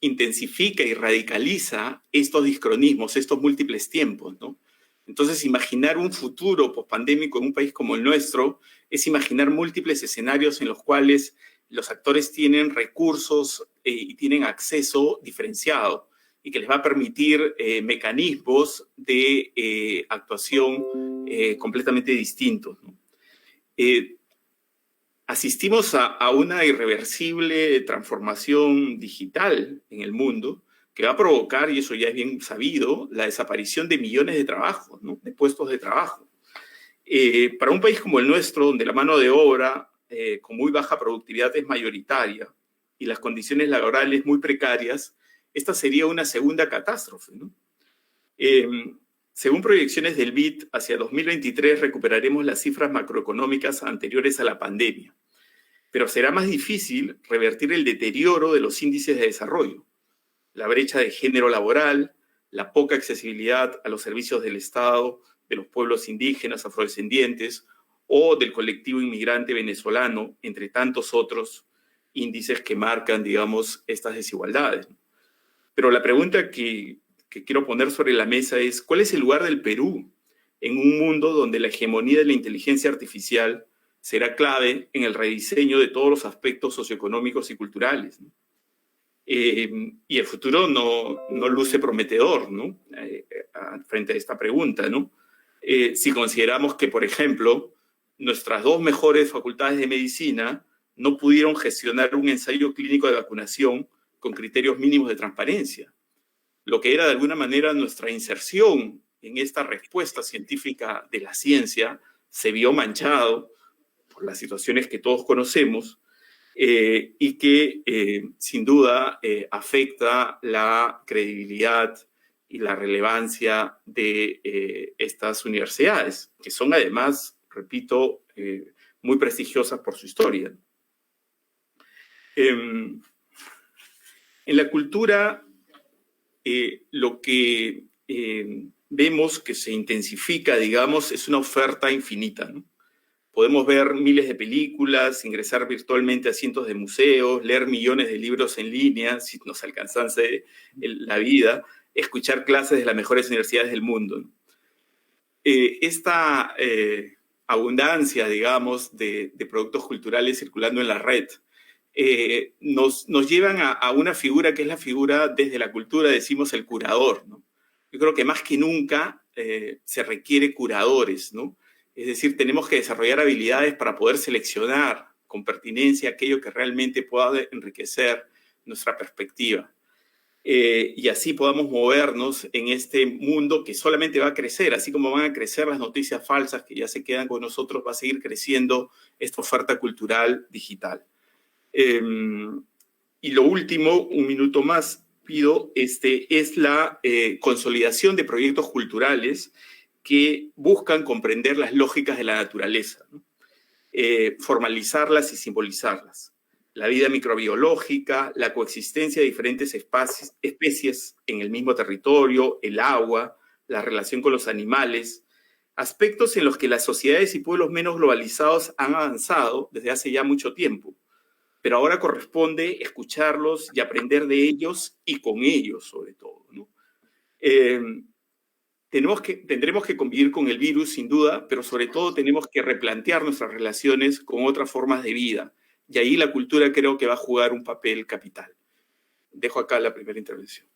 intensifica y radicaliza estos discronismos, estos múltiples tiempos, ¿no? Entonces, imaginar un futuro pospandémico en un país como el nuestro es imaginar múltiples escenarios en los cuales los actores tienen recursos y tienen acceso diferenciado y que les va a permitir mecanismos de actuación completamente distintos, ¿no? Asistimos a una irreversible transformación digital en el mundo que va a provocar, y eso ya es bien sabido, la desaparición de millones de trabajos, ¿no? De puestos de trabajo. Para un país como el nuestro, donde la mano de obra con muy baja productividad es mayoritaria y las condiciones laborales muy precarias, esta sería una segunda catástrofe, ¿no? Según proyecciones del BID, hacia 2023 recuperaremos las cifras macroeconómicas anteriores a la pandemia, pero será más difícil revertir el deterioro de los índices de desarrollo, la brecha de género laboral, la poca accesibilidad a los servicios del Estado, de los pueblos indígenas, afrodescendientes o del colectivo inmigrante venezolano, entre tantos otros índices que marcan, digamos, estas desigualdades. Pero la pregunta que quiero poner sobre la mesa es, ¿cuál es el lugar del Perú en un mundo donde la hegemonía de la inteligencia artificial será clave en el rediseño de todos los aspectos socioeconómicos y culturales, ¿no? Y el futuro no luce prometedor, ¿no? Frente a esta pregunta, ¿no? Si consideramos que, por ejemplo, nuestras dos mejores facultades de medicina no pudieron gestionar un ensayo clínico de vacunación con criterios mínimos de transparencia, lo que era de alguna manera nuestra inserción en esta respuesta científica de la ciencia se vio manchado por las situaciones que todos conocemos y que sin duda afecta la credibilidad y la relevancia de estas universidades, que son además, repito, muy prestigiosas por su historia. En la cultura, lo que vemos que se intensifica, digamos, es una oferta infinita, ¿no? Podemos ver miles de películas, ingresar virtualmente a cientos de museos, leer millones de libros en línea, si nos alcanzase la vida, escuchar clases de las mejores universidades del mundo, ¿no? Esta abundancia, digamos, de productos culturales circulando en la red nos llevan a una figura que es la figura, desde la cultura decimos el curador, ¿no? Yo creo que más que nunca se requiere curadores, ¿no? Es decir, tenemos que desarrollar habilidades para poder seleccionar con pertinencia aquello que realmente pueda enriquecer nuestra perspectiva. Y así podamos movernos en este mundo que solamente va a crecer, así como van a crecer las noticias falsas que ya se quedan con nosotros, va a seguir creciendo esta oferta cultural digital. Y lo último, un minuto más, pido, es la consolidación de proyectos culturales que buscan comprender las lógicas de la naturaleza, ¿no? Formalizarlas y simbolizarlas. La vida microbiológica, la coexistencia de diferentes especies en el mismo territorio, el agua, la relación con los animales, aspectos en los que las sociedades y pueblos menos globalizados han avanzado desde hace ya mucho tiempo, pero ahora corresponde escucharlos y aprender de ellos y con ellos sobre todo, ¿no? Tendremos que convivir con el virus, sin duda, pero sobre todo tenemos que replantear nuestras relaciones con otras formas de vida. Y ahí la cultura creo que va a jugar un papel capital. Dejo acá la primera intervención.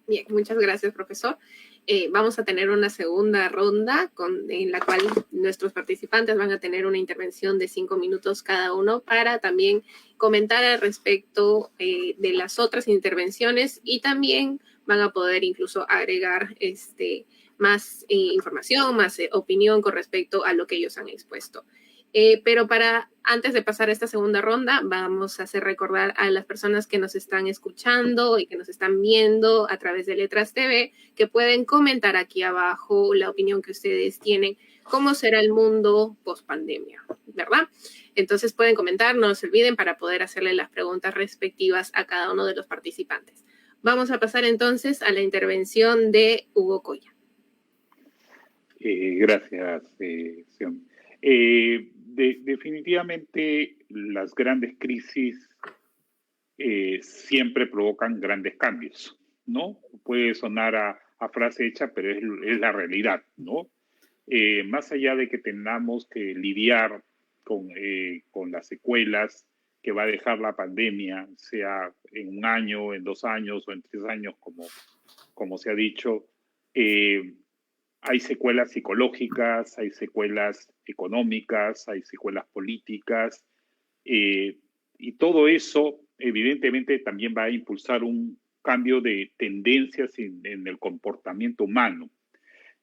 Bien, muchas gracias, profesor. Vamos a tener una segunda ronda en la cual nuestros participantes van a tener una intervención de 5 minutos cada uno para también comentar al respecto de las otras intervenciones y también van a poder incluso agregar más información, más opinión con respecto a lo que ellos han expuesto. Pero antes de pasar a esta segunda ronda, vamos a hacer recordar a las personas que nos están escuchando y que nos están viendo a través de Letras TV que pueden comentar aquí abajo la opinión que ustedes tienen, cómo será el mundo post pandemia, ¿verdad? Entonces pueden comentar, no se olviden, para poder hacerle las preguntas respectivas a cada uno de los participantes. Vamos a pasar entonces a la intervención de Hugo Coya. Gracias, Sion. Definitivamente las grandes crisis siempre provocan grandes cambios, ¿no? Puede sonar a frase hecha, pero es la realidad, ¿no? Más allá de que tengamos que lidiar con las secuelas que va a dejar la pandemia, sea en 1 año, en 2 años o en 3 años, como se ha dicho, hay secuelas psicológicas, hay secuelas económicas, hay secuelas políticas, y todo eso evidentemente también va a impulsar un cambio de tendencias en el comportamiento humano.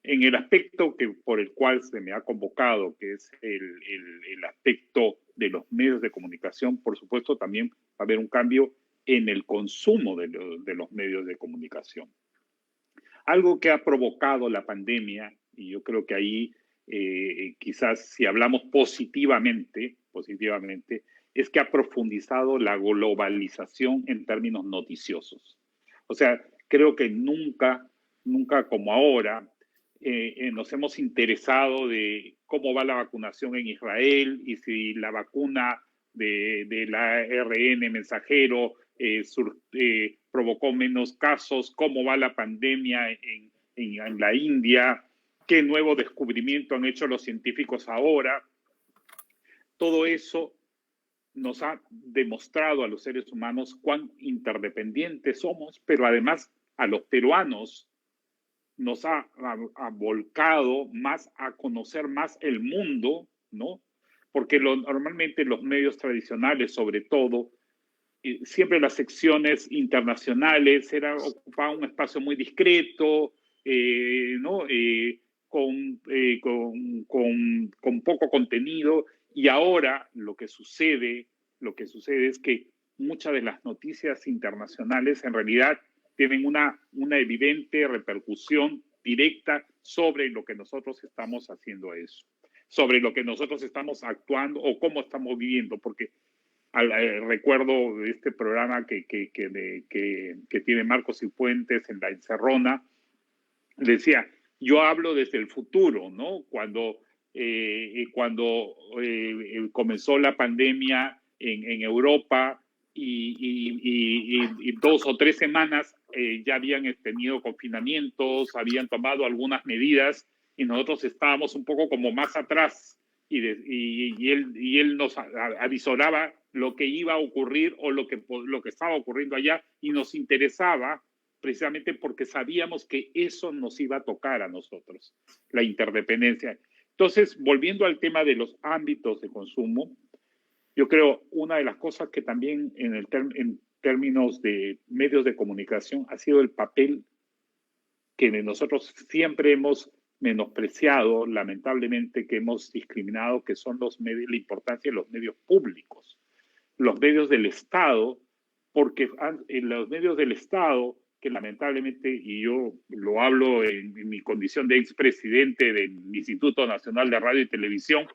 En el aspecto por el cual se me ha convocado, que es el aspecto de los medios de comunicación, por supuesto también va a haber un cambio en el consumo de los medios de comunicación. Algo que ha provocado la pandemia, y yo creo que ahí quizás si hablamos positivamente, es que ha profundizado la globalización en términos noticiosos. O sea, creo que nunca como ahora nos hemos interesado de cómo va la vacunación en Israel y si la vacuna de la ARN mensajero provocó menos casos, cómo va la pandemia en la India, qué nuevo descubrimiento han hecho los científicos ahora. Todo eso nos ha demostrado a los seres humanos cuán interdependientes somos, pero además a los peruanos nos ha volcado más a conocer más el mundo, ¿no? Porque normalmente los medios tradicionales, sobre todo, siempre las secciones internacionales ocupaban un espacio muy discreto, ¿no? Con poco contenido, y ahora lo que sucede es que muchas de las noticias internacionales en realidad tienen una evidente repercusión directa sobre lo que nosotros estamos haciendo sobre lo que nosotros estamos actuando o cómo estamos viviendo, porque recuerdo de este programa que tiene Marcos Cifuentes en La Encerrona, decía, yo hablo desde el futuro, ¿no? Cuando comenzó la pandemia en Europa y 2 o 3 semanas ya habían tenido confinamientos, habían tomado algunas medidas y nosotros estábamos un poco como más atrás y él nos avisoraba lo que iba a ocurrir o lo que estaba ocurriendo allá, y nos interesaba precisamente porque sabíamos que eso nos iba a tocar a nosotros, la interdependencia. Entonces, volviendo al tema de los ámbitos de consumo, yo creo una de las cosas que también en términos de medios de comunicación ha sido el papel que nosotros siempre hemos menospreciado, lamentablemente, que hemos discriminado, que son los medios, la importancia de los medios públicos, los medios del Estado, porque en los medios del Estado, que lamentablemente, y yo lo hablo en mi condición de expresidente del Instituto Nacional de Radio y Televisión,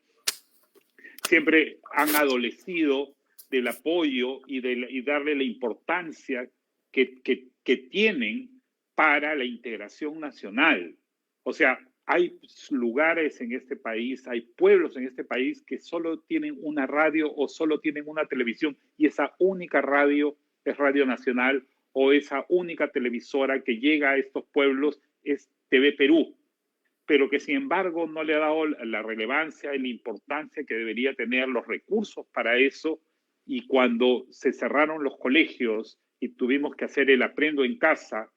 siempre han adolecido del apoyo y darle la importancia que tienen para la integración nacional. O sea, hay lugares en este país, hay pueblos en este país que solo tienen una radio o solo tienen una televisión, y esa única radio es Radio Nacional, o esa única televisora que llega a estos pueblos es TV Perú, pero que sin embargo no le ha dado la relevancia y la importancia que debería tener, los recursos para eso. Y cuando se cerraron los colegios y tuvimos que hacer el aprendo en casa,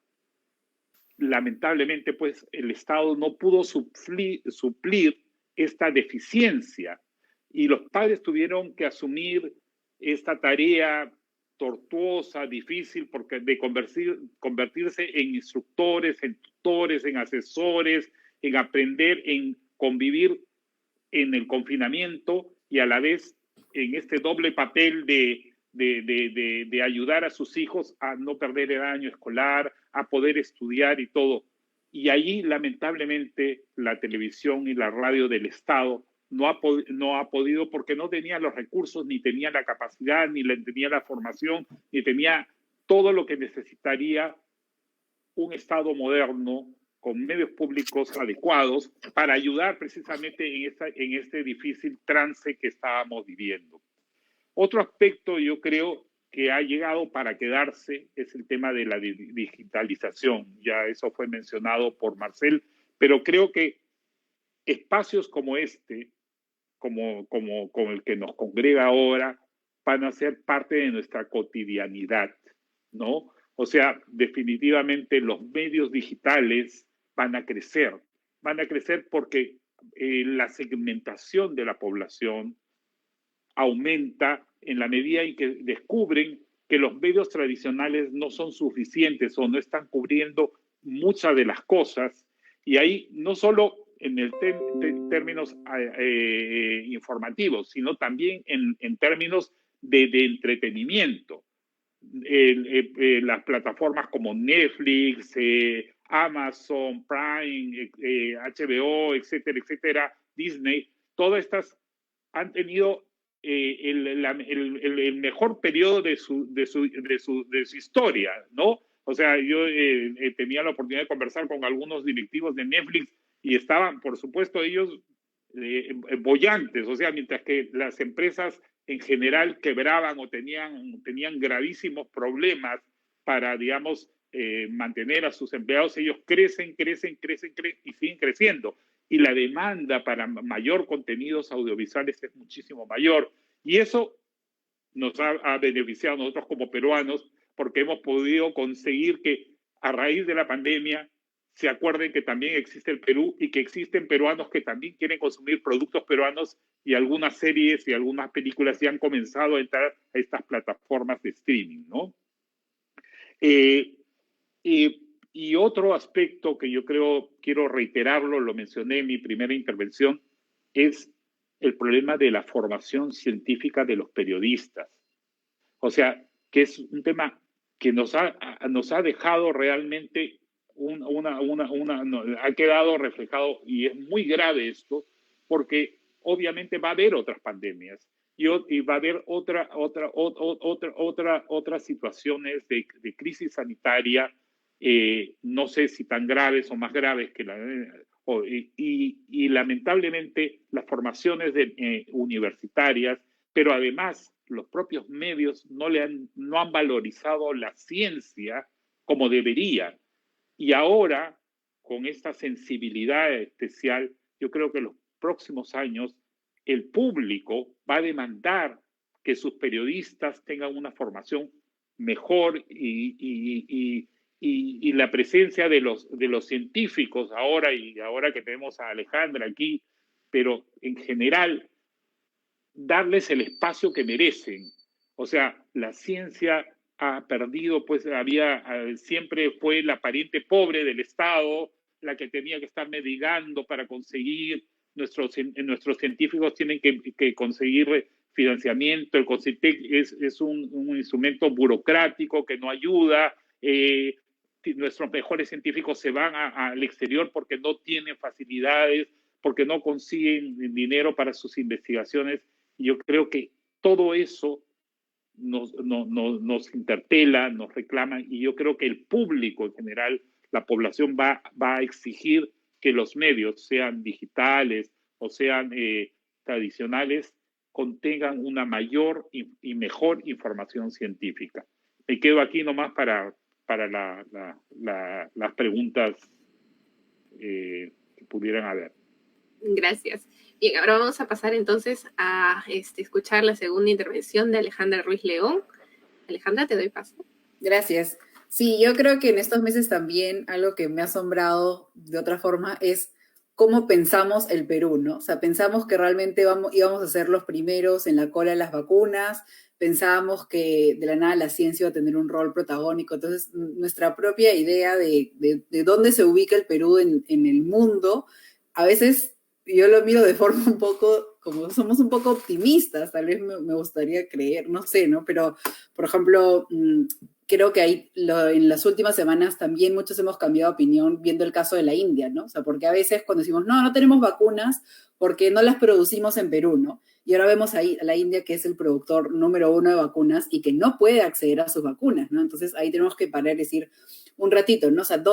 lamentablemente pues el Estado no pudo suplir esta deficiencia, y los padres tuvieron que asumir esta tarea tortuosa, difícil, porque de convertirse en instructores, en tutores, en asesores, en aprender, en convivir en el confinamiento y a la vez en este doble papel de ayudar a sus hijos a no perder el año escolar, a poder estudiar y todo. Y allí, lamentablemente, la televisión y la radio del Estado no ha podido porque no tenía los recursos, ni tenía la capacidad, ni tenía la formación, ni tenía todo lo que necesitaría un Estado moderno con medios públicos adecuados para ayudar precisamente en este difícil trance que estábamos viviendo. Otro aspecto, yo creo, que ha llegado para quedarse es el tema de la digitalización. Ya eso fue mencionado por Marcel, pero creo que espacios como este, como el que nos congrega ahora, van a ser parte de nuestra cotidianidad, ¿no? O sea, definitivamente los medios digitales van a crecer porque la segmentación de la población aumenta en la medida en que descubren que los medios tradicionales no son suficientes o no están cubriendo muchas de las cosas, y ahí no solo en el términos informativos, sino también en términos de entretenimiento. Las plataformas como Netflix, Amazon Prime, HBO, etcétera, etcétera, Disney, todas estas han tenido el mejor periodo de su historia, ¿no? O sea, yo tenía la oportunidad de conversar con algunos directivos de Netflix y estaban, por supuesto, ellos bollantes, o sea, mientras que las empresas en general quebraban o tenían gravísimos problemas para, digamos, mantener a sus empleados, ellos crecen y siguen creciendo. Y la demanda para mayor contenidos audiovisuales es muchísimo mayor. Y eso nos ha beneficiado a nosotros como peruanos, porque hemos podido conseguir que a raíz de la pandemia se acuerden que también existe el Perú y que existen peruanos que también quieren consumir productos peruanos, y algunas series y algunas películas ya han comenzado a entrar a estas plataformas de streaming, ¿no? Y otro aspecto que yo quiero reiterarlo, lo mencioné en mi primera intervención, es el problema de la formación científica de los periodistas. O sea, que es un tema que nos ha dejado realmente ha quedado reflejado, y es muy grave esto, porque obviamente va a haber otras pandemias y va a haber otras situaciones de crisis sanitaria, no sé si tan graves o más graves que y lamentablemente las formaciones universitarias, pero además los propios medios no han valorizado la ciencia como debería. Y ahora, con esta sensibilidad especial, yo creo que en los próximos años el público va a demandar que sus periodistas tengan una formación mejor, y la presencia de los científicos ahora que tenemos a Alejandra aquí, pero en general darles el espacio que merecen. O sea, la ciencia ha perdido, pues siempre fue la pariente pobre del Estado, la que tenía que estar mendigando para conseguir. Nuestros científicos tienen que conseguir financiamiento. El CONCITEC es un instrumento burocrático que no ayuda. Nuestros mejores científicos se van al exterior porque no tienen facilidades, porque no consiguen dinero para sus investigaciones. Y yo creo que todo eso nos interpela, nos reclama, y yo creo que el público en general, la población va a exigir que los medios, sean digitales o sean tradicionales, contengan una mayor y mejor información científica. Me quedo aquí nomás para las preguntas que pudieran haber. Gracias. Bien, ahora vamos a pasar entonces a escuchar la segunda intervención de Alejandra Ruiz León. Alejandra, te doy paso. Gracias. Sí, yo creo que en estos meses también algo que me ha asombrado de otra forma es cómo pensamos el Perú, ¿no? O sea, pensamos que realmente íbamos a ser los primeros en la cola de las vacunas, pensábamos que de la nada la ciencia iba a tener un rol protagónico. Entonces, nuestra propia idea de dónde se ubica el Perú en el mundo, a veces yo lo miro de forma un poco como somos un poco optimistas, tal vez me gustaría creer, no sé, ¿no? Pero, por ejemplo, creo que en las últimas semanas también muchos hemos cambiado de opinión viendo el caso de la India, ¿no? O sea, porque a veces cuando decimos, no tenemos vacunas porque no las producimos en Perú, ¿no? Y ahora vemos ahí a la India, que es el productor número 1 de vacunas y que no puede acceder a sus vacunas, ¿no? Entonces ahí tenemos que parar y decir un ratito, ¿no? O sea,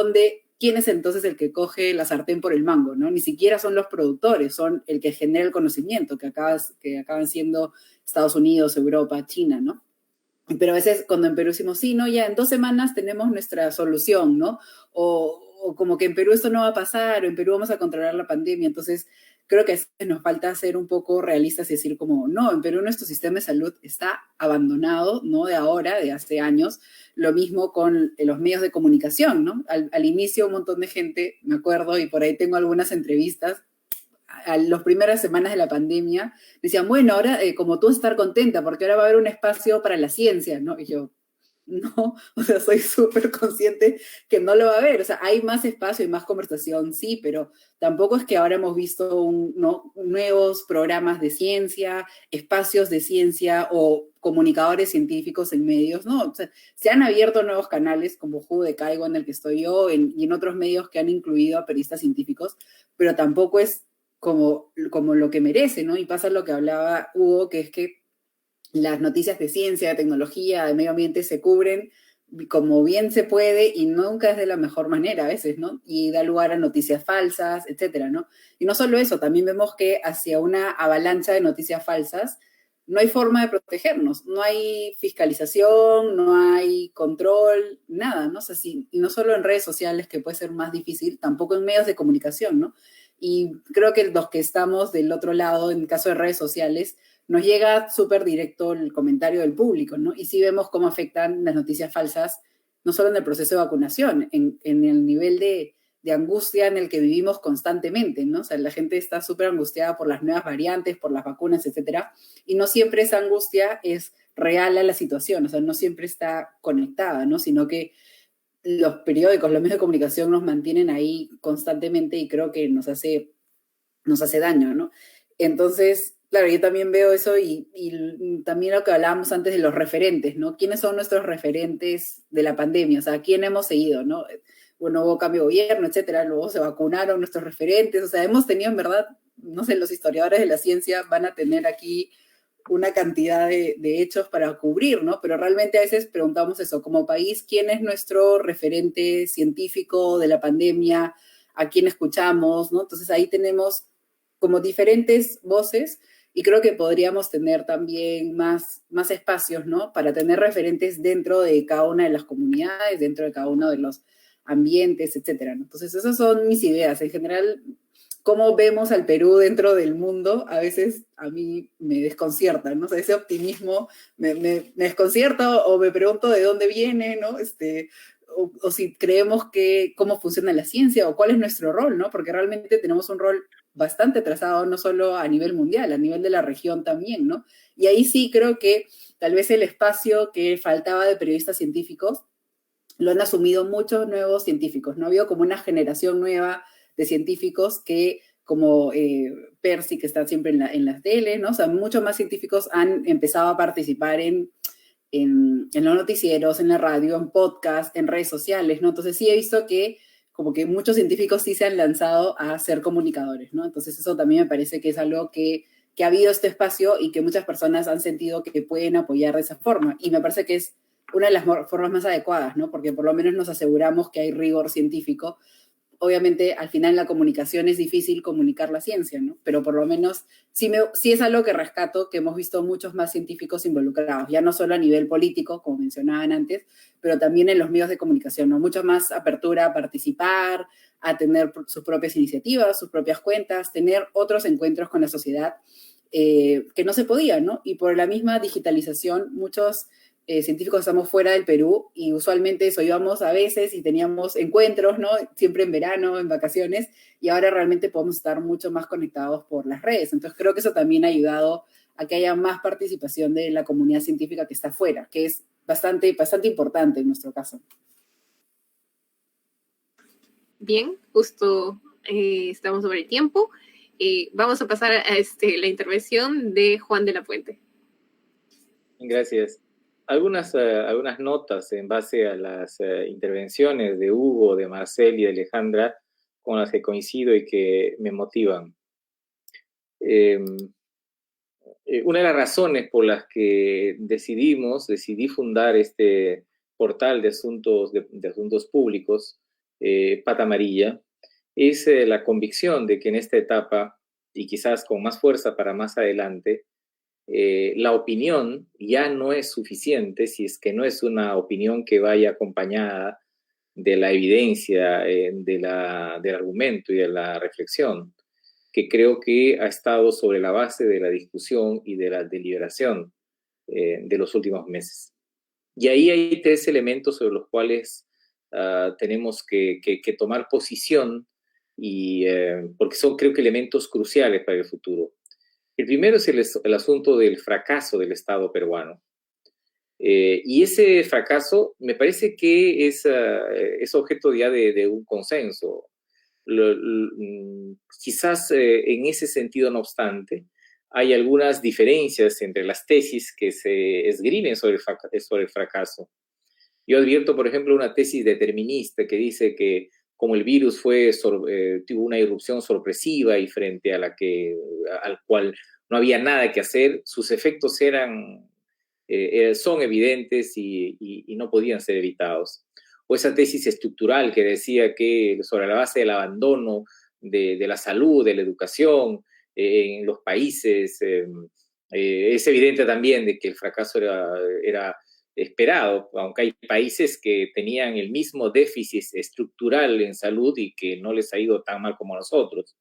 ¿quién es entonces el que coge la sartén por el mango, ¿no? Ni siquiera son los productores, son el que genera el conocimiento, que acaban siendo Estados Unidos, Europa, China, ¿no? Pero a veces cuando en Perú decimos, sí, no, ya en 2 semanas tenemos nuestra solución, ¿no? O como que en Perú esto no va a pasar, o en Perú vamos a controlar la pandemia. Entonces, creo que nos falta ser un poco realistas y decir como, no, en Perú nuestro sistema de salud está abandonado, no de ahora, de hace años. Lo mismo con los medios de comunicación, ¿no? Al inicio un montón de gente, me acuerdo, y por ahí tengo algunas entrevistas, a las primeras semanas de la pandemia, decían, bueno, ahora como tú vas a estar contenta, porque ahora va a haber un espacio para la ciencia, ¿no? Y yo, no, o sea, soy súper consciente que no lo va a haber, o sea, hay más espacio y más conversación, sí, pero tampoco es que ahora hemos visto nuevos programas de ciencia, espacios de ciencia o comunicadores científicos en medios, ¿no? O sea, se han abierto nuevos canales como Jugo de Caigo, en el que estoy yo, y en otros medios que han incluido a periodistas científicos, pero tampoco es como lo que merece, ¿no? Y pasa lo que hablaba Hugo, que es que las noticias de ciencia, de tecnología, de medio ambiente se cubren como bien se puede y nunca es de la mejor manera a veces, ¿no? Y da lugar a noticias falsas, etcétera, ¿no? Y no solo eso, también vemos que hacia una avalancha de noticias falsas no hay forma de protegernos, no hay fiscalización, no hay control, nada, ¿no? O sea, y no solo en redes sociales, que puede ser más difícil, tampoco en medios de comunicación, ¿no? Y creo que los que estamos del otro lado, en el caso de redes sociales, nos llega súper directo el comentario del público, ¿no? Y sí vemos cómo afectan las noticias falsas, no solo en el proceso de vacunación, en el nivel de angustia en el que vivimos constantemente, ¿no? O sea, la gente está súper angustiada por las nuevas variantes, por las vacunas, etcétera, y no siempre esa angustia es real a la situación, o sea, no siempre está conectada, ¿no? Sino que los periódicos, los medios de comunicación nos mantienen ahí constantemente y creo que nos hace daño, ¿no? Entonces, claro, yo también veo eso y también lo que hablábamos antes de los referentes, ¿no? ¿Quiénes son nuestros referentes de la pandemia? O sea, ¿a quién hemos seguido, no? Bueno, hubo cambio de gobierno, etcétera, luego se vacunaron nuestros referentes, o sea, hemos tenido en verdad, no sé, los historiadores de la ciencia van a tener aquí una cantidad de hechos para cubrir, ¿no? Pero realmente a veces preguntamos eso, como país, ¿quién es nuestro referente científico de la pandemia? ¿A quién escuchamos, no? Entonces ahí tenemos como diferentes voces y creo que podríamos tener también más espacios, ¿no? Para tener referentes dentro de cada una de las comunidades, dentro de cada uno de los ambientes, etcétera, ¿no? Entonces esas son mis ideas. En general, cómo vemos al Perú dentro del mundo, a veces a mí me desconcierta, ¿no? O sea, ese optimismo me desconcierta o me pregunto de dónde viene, ¿no? O si creemos que cómo funciona la ciencia o cuál es nuestro rol, ¿no? Porque realmente tenemos un rol bastante trazado, no solo a nivel mundial, a nivel de la región también, ¿no? Y ahí sí creo que tal vez el espacio que faltaba de periodistas científicos lo han asumido muchos nuevos científicos, ¿no? Ha habido como una generación nueva de científicos que, como Percy, que está siempre en las tele, ¿no? O sea, muchos más científicos han empezado a participar en los noticieros, en la radio, en podcast, en redes sociales, ¿no? Entonces sí he visto que como que muchos científicos sí se han lanzado a ser comunicadores, ¿no? Entonces eso también me parece que es algo que ha habido este espacio y que muchas personas han sentido que pueden apoyar de esa forma. Y me parece que es una de las formas más adecuadas, ¿no? Porque por lo menos nos aseguramos que hay rigor científico. Obviamente, al final en la comunicación es difícil comunicar la ciencia, ¿no? Pero por lo menos sí es algo que rescato, que hemos visto muchos más científicos involucrados, ya no solo a nivel político, como mencionaban antes, pero también en los medios de comunicación, ¿no? Mucha más apertura a participar, a tener sus propias iniciativas, sus propias cuentas, tener otros encuentros con la sociedad que no se podían, ¿no? Y por la misma digitalización, muchos científicos estamos fuera del Perú y usualmente eso íbamos a veces y teníamos encuentros, ¿no? Siempre en verano, en vacaciones, y ahora realmente podemos estar mucho más conectados por las redes. Entonces creo que eso también ha ayudado a que haya más participación de la comunidad científica que está fuera, que es bastante importante en nuestro caso. Bien, justo estamos sobre el tiempo. Vamos a pasar a la intervención de Juan de la Puente. Gracias. Algunas notas en base a las intervenciones de Hugo, de Marcel y de Alejandra, con las que coincido y que me motivan. Una de las razones por las que decidí fundar este portal de asuntos públicos, Pata Amarilla, es la convicción de que en esta etapa, y quizás con más fuerza para más adelante, la opinión ya no es suficiente si es que no es una opinión que vaya acompañada de la evidencia, del argumento y de la reflexión, que creo que ha estado sobre la base de la discusión y de la deliberación de los últimos meses. Y ahí hay tres elementos sobre los cuales tenemos que tomar posición, porque son, creo que, elementos cruciales para el futuro. El primero es el asunto del fracaso del Estado peruano. Y ese fracaso me parece que es objeto ya de un consenso. Quizás en ese sentido, no obstante, hay algunas diferencias entre las tesis que se esgrimen sobre el fracaso. Yo advierto, por ejemplo, una tesis determinista que dice que como el virus tuvo una irrupción sorpresiva y frente a al cual no había nada que hacer, sus efectos son evidentes y no podían ser evitados. O esa tesis estructural que decía que sobre la base del abandono de la salud, de la educación en los países, es evidente también de que el fracaso era esperado, aunque hay países que tenían el mismo déficit estructural en salud y que no les ha ido tan mal como a nosotros.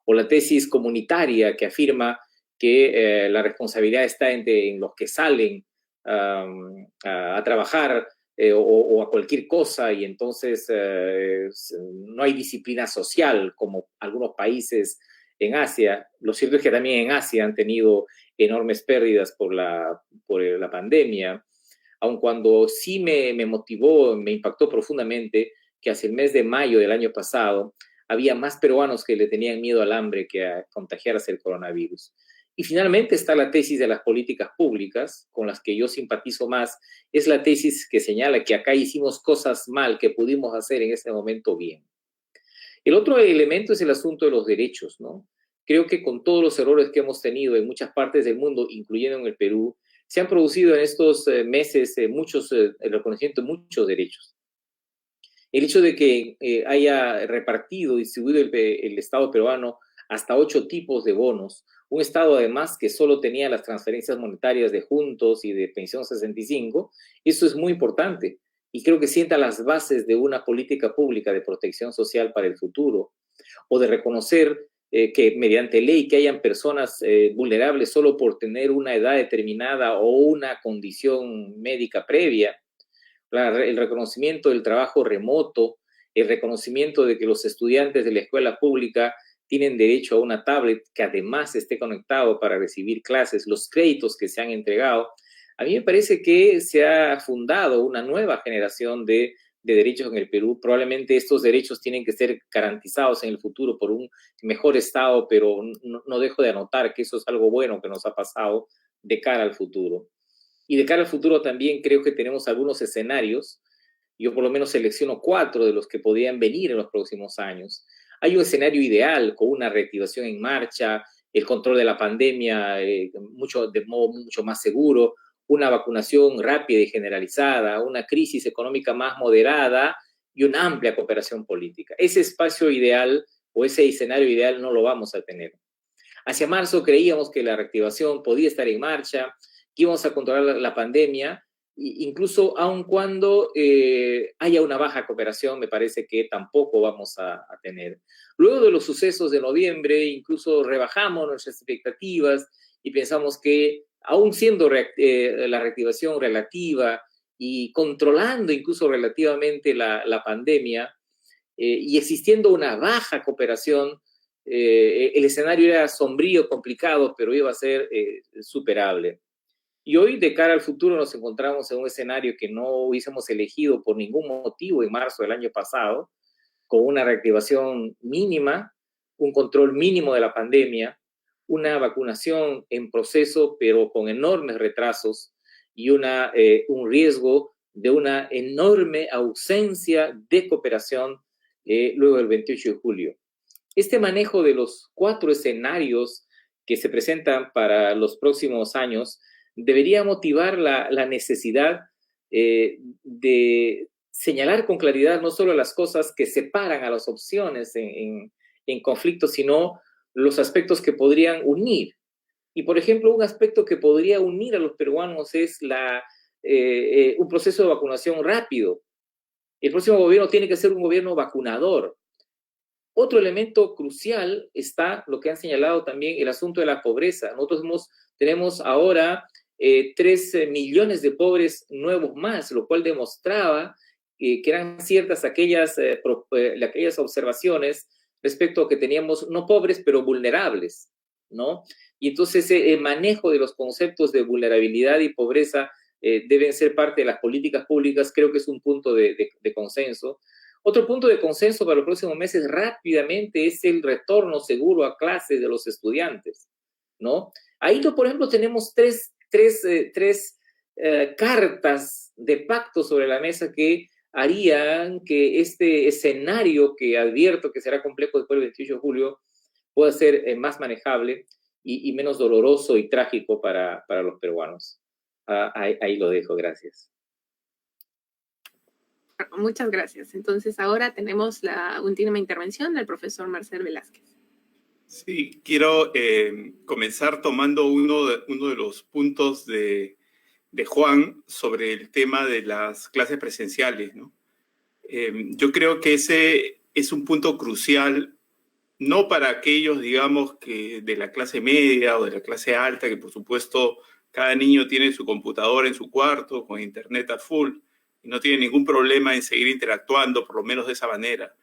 O la tesis comunitaria que afirma que la responsabilidad está en los que salen a trabajar o a cualquier cosa, y entonces no hay disciplina social como algunos países en Asia. Lo cierto es que también en Asia han tenido enormes pérdidas por la pandemia, aun cuando sí me motivó, me impactó profundamente que hacia el mes de mayo del año pasado había más peruanos que le tenían miedo al hambre que a contagiarse el coronavirus. Y finalmente está la tesis de las políticas públicas, con las que yo simpatizo más. Es la tesis que señala que acá hicimos cosas mal que pudimos hacer en ese momento bien. El otro elemento es el asunto de los derechos, ¿no? Creo que con todos los errores que hemos tenido en muchas partes del mundo, incluyendo en el Perú, se han producido en estos meses el reconocimiento de muchos derechos. El hecho de que haya distribuido el Estado peruano hasta 8 tipos de bonos, un Estado además que solo tenía las transferencias monetarias de Juntos y de Pensión 65, eso es muy importante y creo que sienta las bases de una política pública de protección social para el futuro, o de reconocer que mediante ley que hayan personas vulnerables solo por tener una edad determinada o una condición médica previa, el reconocimiento del trabajo remoto, el reconocimiento de que los estudiantes de la escuela pública tienen derecho a una tablet que además esté conectado para recibir clases, los créditos que se han entregado. A mí me parece que se ha fundado una nueva generación de derechos en el Perú. Probablemente estos derechos tienen que ser garantizados en el futuro por un mejor Estado, pero no dejo de anotar que eso es algo bueno que nos ha pasado de cara al futuro. Y de cara al futuro también creo que tenemos algunos escenarios. Yo por lo menos selecciono 4 de los que podrían venir en los próximos años. Hay un escenario ideal con una reactivación en marcha, el control de la pandemia de modo mucho más seguro, una vacunación rápida y generalizada, una crisis económica más moderada y una amplia cooperación política. Ese espacio ideal o ese escenario ideal no lo vamos a tener. Hacia marzo creíamos que la reactivación podía estar en marcha, que íbamos a controlar la pandemia, incluso aun cuando haya una baja cooperación, me parece que tampoco vamos a tener. Luego de los sucesos de noviembre, incluso rebajamos nuestras expectativas y pensamos que, aun siendo la reactivación relativa y controlando incluso relativamente la pandemia y existiendo una baja cooperación, el escenario era sombrío, complicado, pero iba a ser superable. Y hoy, de cara al futuro, nos encontramos en un escenario que no hubiésemos elegido por ningún motivo en marzo del año pasado, con una reactivación mínima, un control mínimo de la pandemia, una vacunación en proceso, pero con enormes retrasos, y un riesgo de una enorme ausencia de cooperación luego del 28 de julio. Este manejo de los 4 escenarios que se presentan para los próximos años debería motivar la necesidad de señalar con claridad no solo las cosas que separan a las opciones en conflicto, sino los aspectos que podrían unir. Y, por ejemplo, un aspecto que podría unir a los peruanos es un proceso de vacunación rápido. El próximo gobierno tiene que ser un gobierno vacunador. Otro elemento crucial está lo que han señalado también, el asunto de la pobreza. Nosotros tenemos ahora 3 millones de pobres nuevos más, lo cual demostraba que eran ciertas aquellas observaciones respecto a que teníamos no pobres, pero vulnerables, ¿no? Y entonces el manejo de los conceptos de vulnerabilidad y pobreza deben ser parte de las políticas públicas. Creo que es un punto de consenso. Otro punto de consenso para los próximos meses rápidamente es el retorno seguro a clases de los estudiantes, ¿no? Ahí, por ejemplo, tenemos tres cartas de pacto sobre la mesa que harían que este escenario, que advierto que será complejo después del 28 de julio, pueda ser más manejable y menos doloroso y trágico para los peruanos. Ahí lo dejo, gracias. Muchas gracias. Entonces ahora tenemos la última intervención del profesor Marcel Velázquez. Sí, quiero comenzar tomando uno de los puntos de Juan sobre el tema de las clases presenciales, ¿no? Yo creo que ese es un punto crucial, no para aquellos, digamos, que de la clase media o de la clase alta, que por supuesto cada niño tiene su computadora en su cuarto con internet a full y no tiene ningún problema en seguir interactuando, por lo menos de esa manera.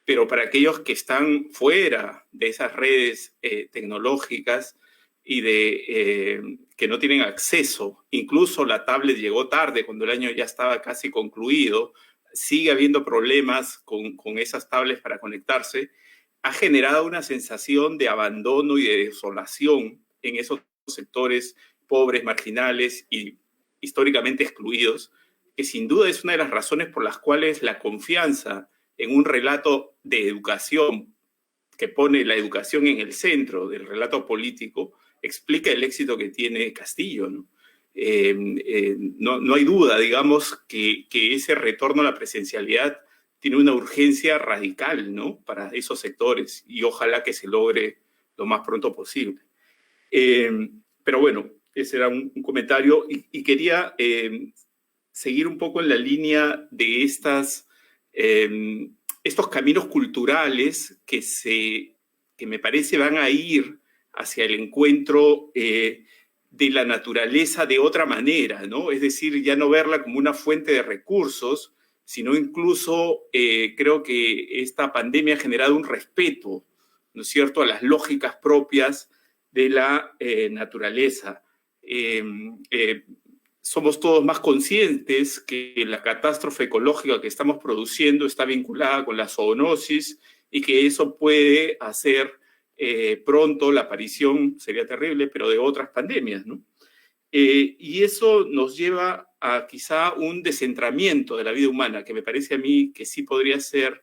Pero para aquellos que están fuera de esas redes tecnológicas y que no tienen acceso, incluso la tablet llegó tarde cuando el año ya estaba casi concluido, sigue habiendo problemas con esas tablets para conectarse, ha generado una sensación de abandono y de desolación en esos sectores pobres, marginales y históricamente excluidos, que sin duda es una de las razones por las cuales la confianza en un relato de educación que pone la educación en el centro del relato político explica el éxito que tiene Castillo, ¿no? No hay duda, digamos, que ese retorno a la presencialidad tiene una urgencia radical, ¿no?, para esos sectores, y ojalá que se logre lo más pronto posible. Pero bueno, ese era un comentario, y quería seguir un poco en la línea de estos caminos culturales que me parece van a ir hacia el encuentro de la naturaleza de otra manera, ¿no? Es decir, ya no verla como una fuente de recursos, sino incluso creo que esta pandemia ha generado un respeto, ¿no es cierto?, a las lógicas propias de la naturaleza. Somos todos más conscientes que la catástrofe ecológica que estamos produciendo está vinculada con la zoonosis y que eso puede hacer pronto la aparición, sería terrible, pero de otras pandemias, ¿no? Y eso nos lleva a quizá un descentramiento de la vida humana, que me parece a mí que sí podría ser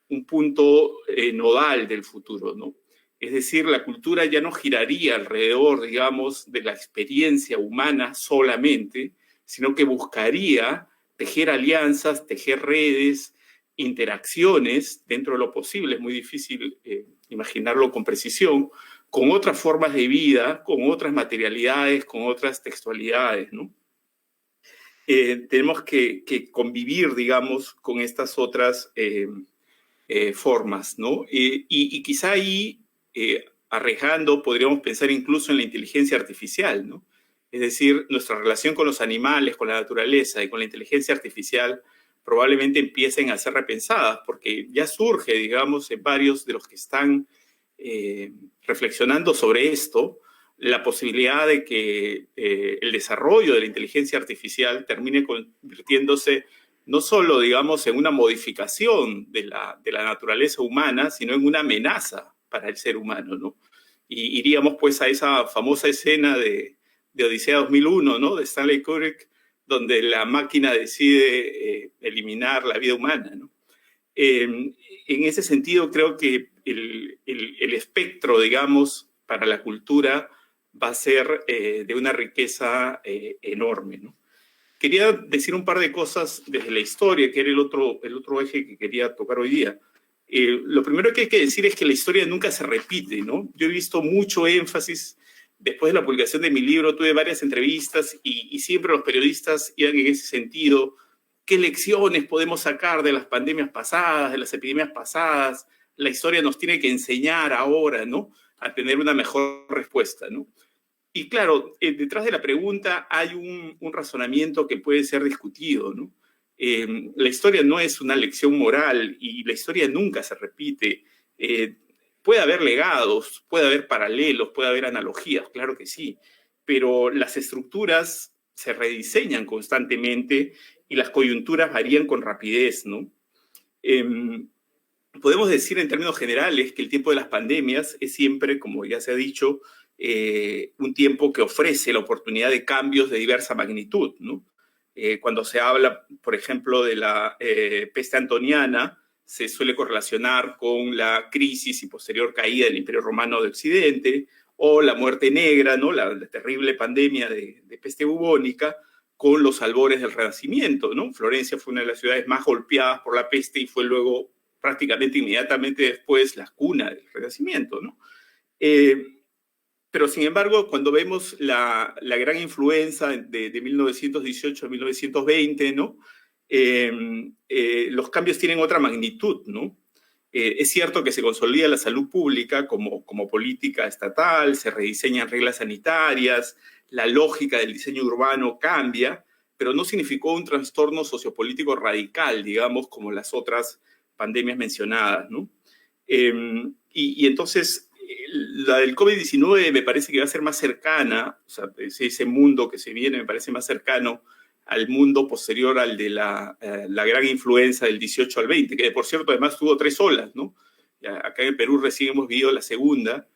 un punto nodal del futuro, ¿no? Es decir, la cultura ya no giraría alrededor, digamos, de la experiencia humana solamente, sino que buscaría tejer alianzas, tejer redes, interacciones dentro de lo posible. Es muy difícil imaginarlo con precisión, con otras formas de vida, con otras materialidades, con otras textualidades, ¿no? Tenemos que convivir, digamos, con estas otras formas, ¿no? Y quizá ahí, arriesgando, podríamos pensar incluso en la inteligencia artificial, ¿no? Es decir, nuestra relación con los animales, con la naturaleza y con la inteligencia artificial probablemente empiecen a ser repensadas, porque ya surge, digamos, en varios de los que están reflexionando sobre esto, la posibilidad de que el desarrollo de la inteligencia artificial termine convirtiéndose no solo, digamos, en una modificación de la naturaleza humana, sino en una amenaza para el ser humano, ¿no? Y iríamos pues a esa famosa escena de Odisea 2001, ¿no? De Stanley Kubrick, donde la máquina decide eliminar la vida humana, ¿no? En ese sentido, creo que el espectro, digamos, para la cultura va a ser de una riqueza enorme, ¿no? Quería decir un par de cosas desde la historia, que era el otro eje que quería tocar hoy día. Lo primero que hay que decir es que la historia nunca se repite, ¿no? Yo he visto mucho énfasis, después de la publicación de mi libro, tuve varias entrevistas y siempre los periodistas iban en ese sentido. ¿Qué lecciones podemos sacar de las pandemias pasadas, de las epidemias pasadas? La historia nos tiene que enseñar ahora, ¿no? A tener una mejor respuesta, ¿no? Y claro, detrás de la pregunta hay un razonamiento que puede ser discutido, ¿no? La historia no es una lección moral y la historia nunca se repite. Puede haber legados, puede haber paralelos, puede haber analogías, claro que sí, pero las estructuras se rediseñan constantemente y las coyunturas varían con rapidez, ¿no? Podemos decir en términos generales que el tiempo de las pandemias es siempre, como ya se ha dicho, un tiempo que ofrece la oportunidad de cambios de diversa magnitud, ¿no? Cuando se habla, por ejemplo, de la peste antoniana, se suele correlacionar con la crisis y posterior caída del Imperio Romano de Occidente, o la muerte negra, ¿no? La terrible pandemia de peste bubónica, con los albores del Renacimiento, ¿no? Florencia fue una de las ciudades más golpeadas por la peste y fue luego, prácticamente inmediatamente después, la cuna del Renacimiento, ¿no? Pero, sin embargo, cuando vemos la gran influenza de 1918 a 1920, ¿no? Los cambios tienen otra magnitud, ¿no? Es cierto que se consolida la salud pública como política estatal, se rediseñan reglas sanitarias, la lógica del diseño urbano cambia, pero no significó un trastorno sociopolítico radical, digamos, como las otras pandemias mencionadas, ¿no? Y entonces, la del COVID-19 me parece que va a ser más cercana, o sea, ese mundo que se viene me parece más cercano al mundo posterior al de la gran influenza del 18 al 20, que por cierto además tuvo 3 olas, ¿no? Acá en el Perú recién hemos vivido la segunda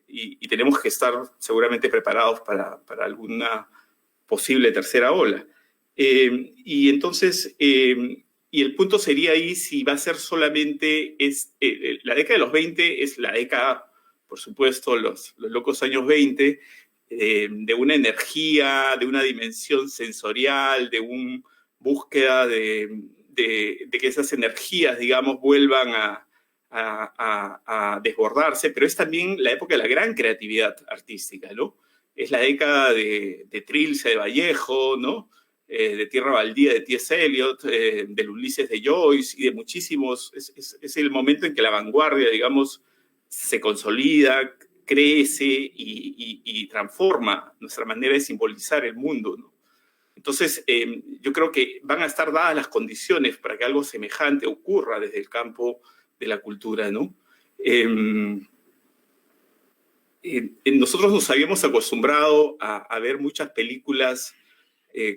y tenemos que estar seguramente preparados para alguna posible tercera ola. Y entonces, y el punto sería ahí si va a ser solamente, la década de los 20 es la década, por supuesto, los locos años 20, de una energía, de una dimensión sensorial, de una búsqueda de que esas energías, digamos, vuelvan a desbordarse, pero es también la época de la gran creatividad artística, ¿no? Es la década de Trilce, de Vallejo, ¿no? De Tierra Baldía, de T.S. Eliot, del Ulises de Joyce y de muchísimos. Es el momento en que la vanguardia, digamos, se consolida, crece y transforma nuestra manera de simbolizar el mundo, ¿no? Entonces, yo creo que van a estar dadas las condiciones para que algo semejante ocurra desde el campo de la cultura, ¿no? Nosotros nos habíamos acostumbrado a ver muchas películas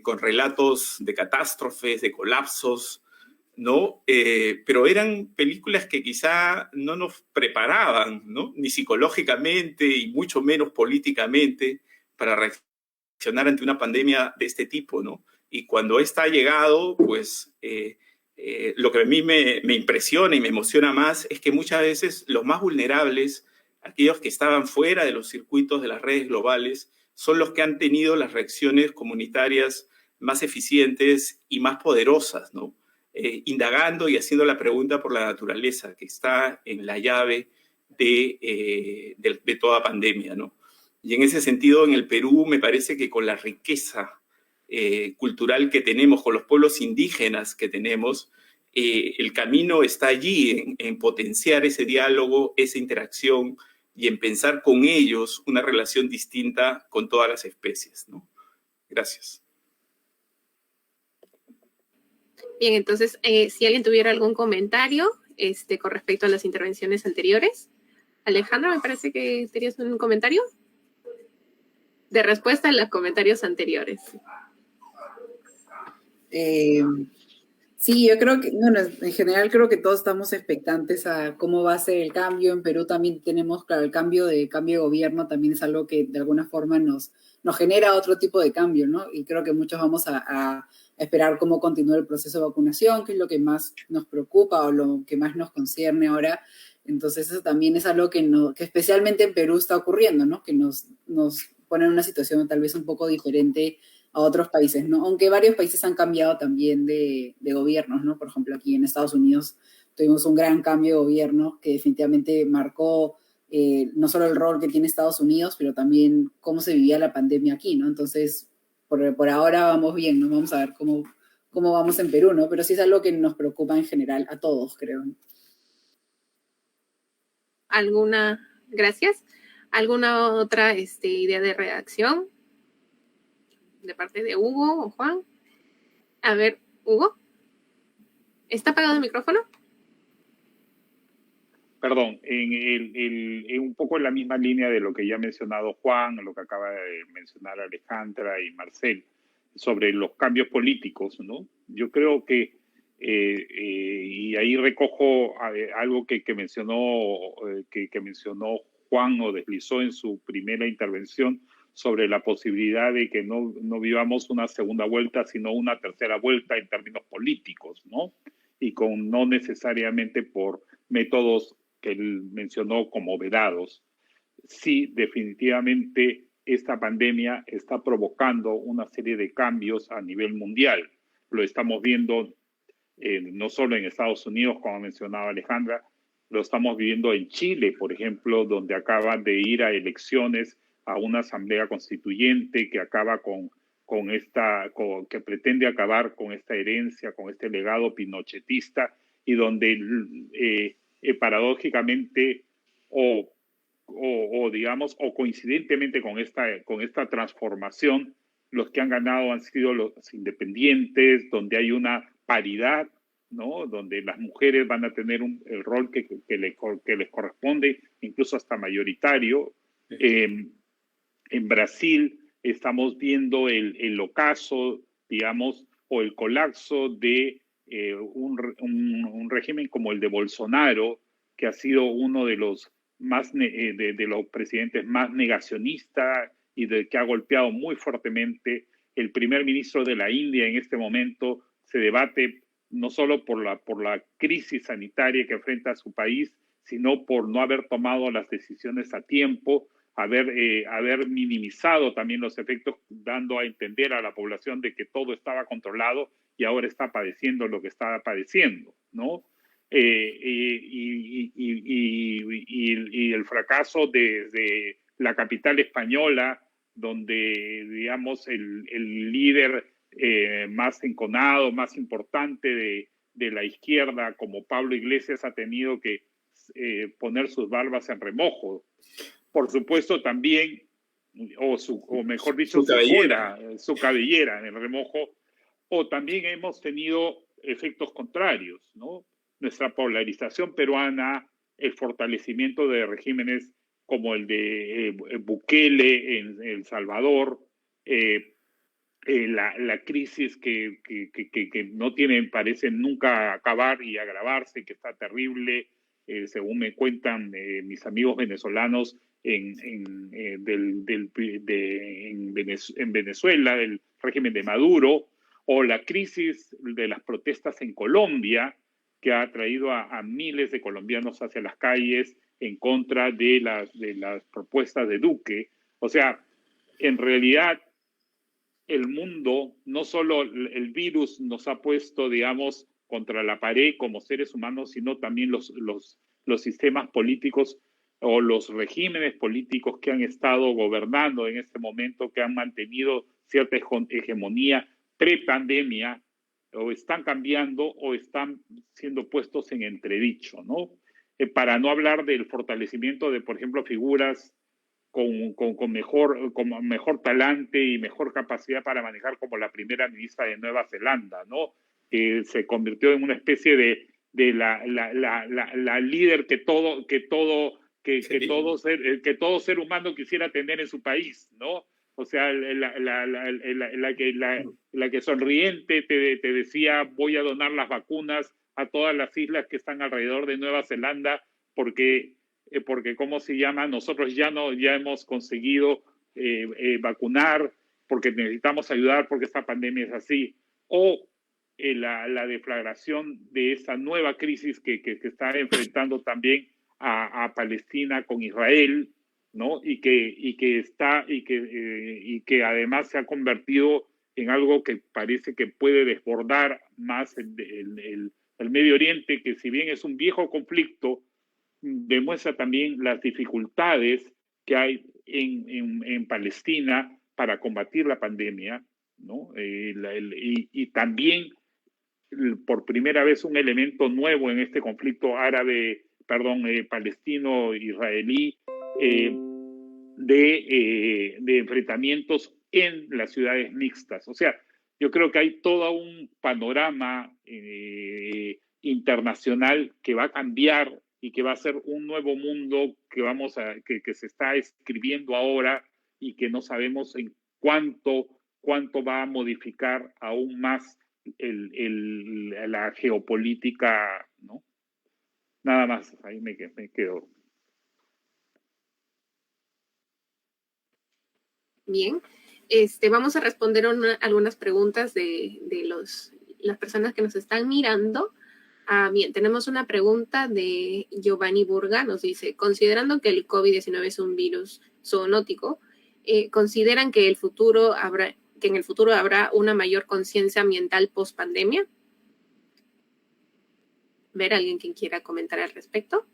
con relatos de catástrofes, de colapsos, ¿no? Pero eran películas que quizá no nos preparaban, ¿no? Ni psicológicamente y mucho menos políticamente para reaccionar ante una pandemia de este tipo, ¿no? Y cuando esta ha llegado, pues lo que a mí me impresiona y me emociona más es que muchas veces los más vulnerables, aquellos que estaban fuera de los circuitos de las redes globales, son los que han tenido las reacciones comunitarias más eficientes y más poderosas, ¿no? Indagando y haciendo la pregunta por la naturaleza, que está en la llave de toda pandemia, ¿no? Y en ese sentido, en el Perú, me parece que con la riqueza cultural que tenemos, con los pueblos indígenas que tenemos, el camino está allí, en potenciar ese diálogo, esa interacción, y en pensar con ellos una relación distinta con todas las especies, ¿no? Gracias. Bien, entonces, si alguien tuviera algún comentario con respecto a las intervenciones anteriores. Alejandra, me parece que tenías un comentario de respuesta a los comentarios anteriores. Sí, yo creo que, bueno, en general creo que todos estamos expectantes a cómo va a ser el cambio. En Perú también tenemos, claro, el cambio de gobierno también es algo que de alguna forma nos genera otro tipo de cambio, ¿no? Y creo que muchos vamos a esperar cómo continúa el proceso de vacunación, que es lo que más nos preocupa o lo que más nos concierne ahora. Entonces eso también es algo que especialmente en Perú está ocurriendo, ¿no? Que nos pone en una situación tal vez un poco diferente a otros países, ¿no? Aunque varios países han cambiado también de gobiernos, ¿no? Por ejemplo, aquí en Estados Unidos tuvimos un gran cambio de gobierno que definitivamente marcó no solo el rol que tiene Estados Unidos, pero también cómo se vivía la pandemia aquí, ¿no? Entonces, por ahora vamos bien, ¿no? Vamos a ver cómo vamos en Perú, ¿no? Pero sí es algo que nos preocupa en general a todos, creo. Gracias. ¿Alguna otra idea de reacción de parte de Hugo o Juan? A ver, Hugo, ¿está apagado el micrófono? Perdón, un poco en la misma línea de lo que ya ha mencionado Juan, lo que acaba de mencionar Alejandra y Marcel, sobre los cambios políticos, ¿no? Yo creo que, y ahí recojo algo que mencionó Juan o deslizó en su primera intervención sobre la posibilidad de que no vivamos una segunda vuelta, sino una tercera vuelta en términos políticos, ¿no? Y no necesariamente por métodos que él mencionó como vedados. Sí, definitivamente esta pandemia está provocando una serie de cambios a nivel mundial. Lo estamos viendo no solo en Estados Unidos, como mencionaba Alejandra, lo estamos viviendo en Chile, por ejemplo, donde acaban de ir a elecciones a una asamblea constituyente que acaba que pretende acabar con esta herencia, con este legado pinochetista, y donde paradójicamente digamos, o coincidentemente con esta transformación, los que han ganado han sido los independientes, donde hay una paridad, ¿no? Donde las mujeres van a tener el rol que les corresponde, incluso hasta mayoritario. En Brasil estamos viendo el ocaso, digamos, o el colapso de un régimen como el de Bolsonaro, que ha sido uno de los de los presidentes más negacionistas y que ha golpeado muy fuertemente. El primer ministro de la India en este momento se debate no solo por la crisis sanitaria que enfrenta a su país, sino por no haber tomado las decisiones a tiempo, haber minimizado también los efectos, dando a entender a la población de que todo estaba controlado y ahora está padeciendo lo que estaba padeciendo, ¿no? Y el fracaso de la capital española, donde, digamos, el líder más enconado, más importante de la izquierda, como Pablo Iglesias, ha tenido que poner sus barbas en remojo. Por supuesto, también, o mejor dicho, su cabellera en el remojo, o también hemos tenido efectos contrarios, ¿no? Nuestra polarización peruana, el fortalecimiento de regímenes como el de Bukele en El Salvador, la crisis que no parece nunca acabar y agravarse, que está terrible, según me cuentan mis amigos venezolanos en Venezuela, del régimen de Maduro, o la crisis de las protestas en Colombia, que ha traído a miles de colombianos hacia las calles en contra de las propuestas de Duque. O sea, en realidad, el mundo, no solo el virus nos ha puesto, digamos, contra la pared como seres humanos, sino también los sistemas políticos o los regímenes políticos que han estado gobernando en este momento, que han mantenido cierta hegemonía pre-pandemia, o están cambiando o están siendo puestos en entredicho, ¿no? Para no hablar del fortalecimiento de, por ejemplo, figuras con mejor talante y mejor capacidad para manejar, como la primera ministra de Nueva Zelanda, ¿no? Que se convirtió en una especie de la líder que todo ser humano quisiera tener en su país, ¿no? O sea, la que sonriente te decía voy a donar las vacunas a todas las islas que están alrededor de Nueva Zelanda porque ¿cómo se llama? Nosotros ya hemos conseguido vacunar porque necesitamos ayudar porque esta pandemia es así. O la deflagración de esa nueva crisis que está enfrentando también a Palestina con Israel, ¿no? Y que además se ha convertido en algo que parece que puede desbordar más el Medio Oriente, que si bien es un viejo conflicto, demuestra también las dificultades que hay en Palestina para combatir la pandemia, ¿no? Y también por primera vez un elemento nuevo en este conflicto palestino-israelí, de enfrentamientos en las ciudades mixtas. O sea, yo creo que hay todo un panorama internacional que va a cambiar y que va a ser un nuevo mundo que se está escribiendo ahora y que no sabemos en cuánto va a modificar aún más la geopolítica, ¿no? Nada más, ahí me quedo. Bien, vamos a responder algunas preguntas de las personas que nos están mirando. Bien, tenemos una pregunta de Giovanni Burga, nos dice, considerando que el COVID-19 es un virus zoonótico, ¿consideran que en el futuro habrá una mayor conciencia ambiental post-pandemia? ¿Ver alguien que quiera comentar al respecto?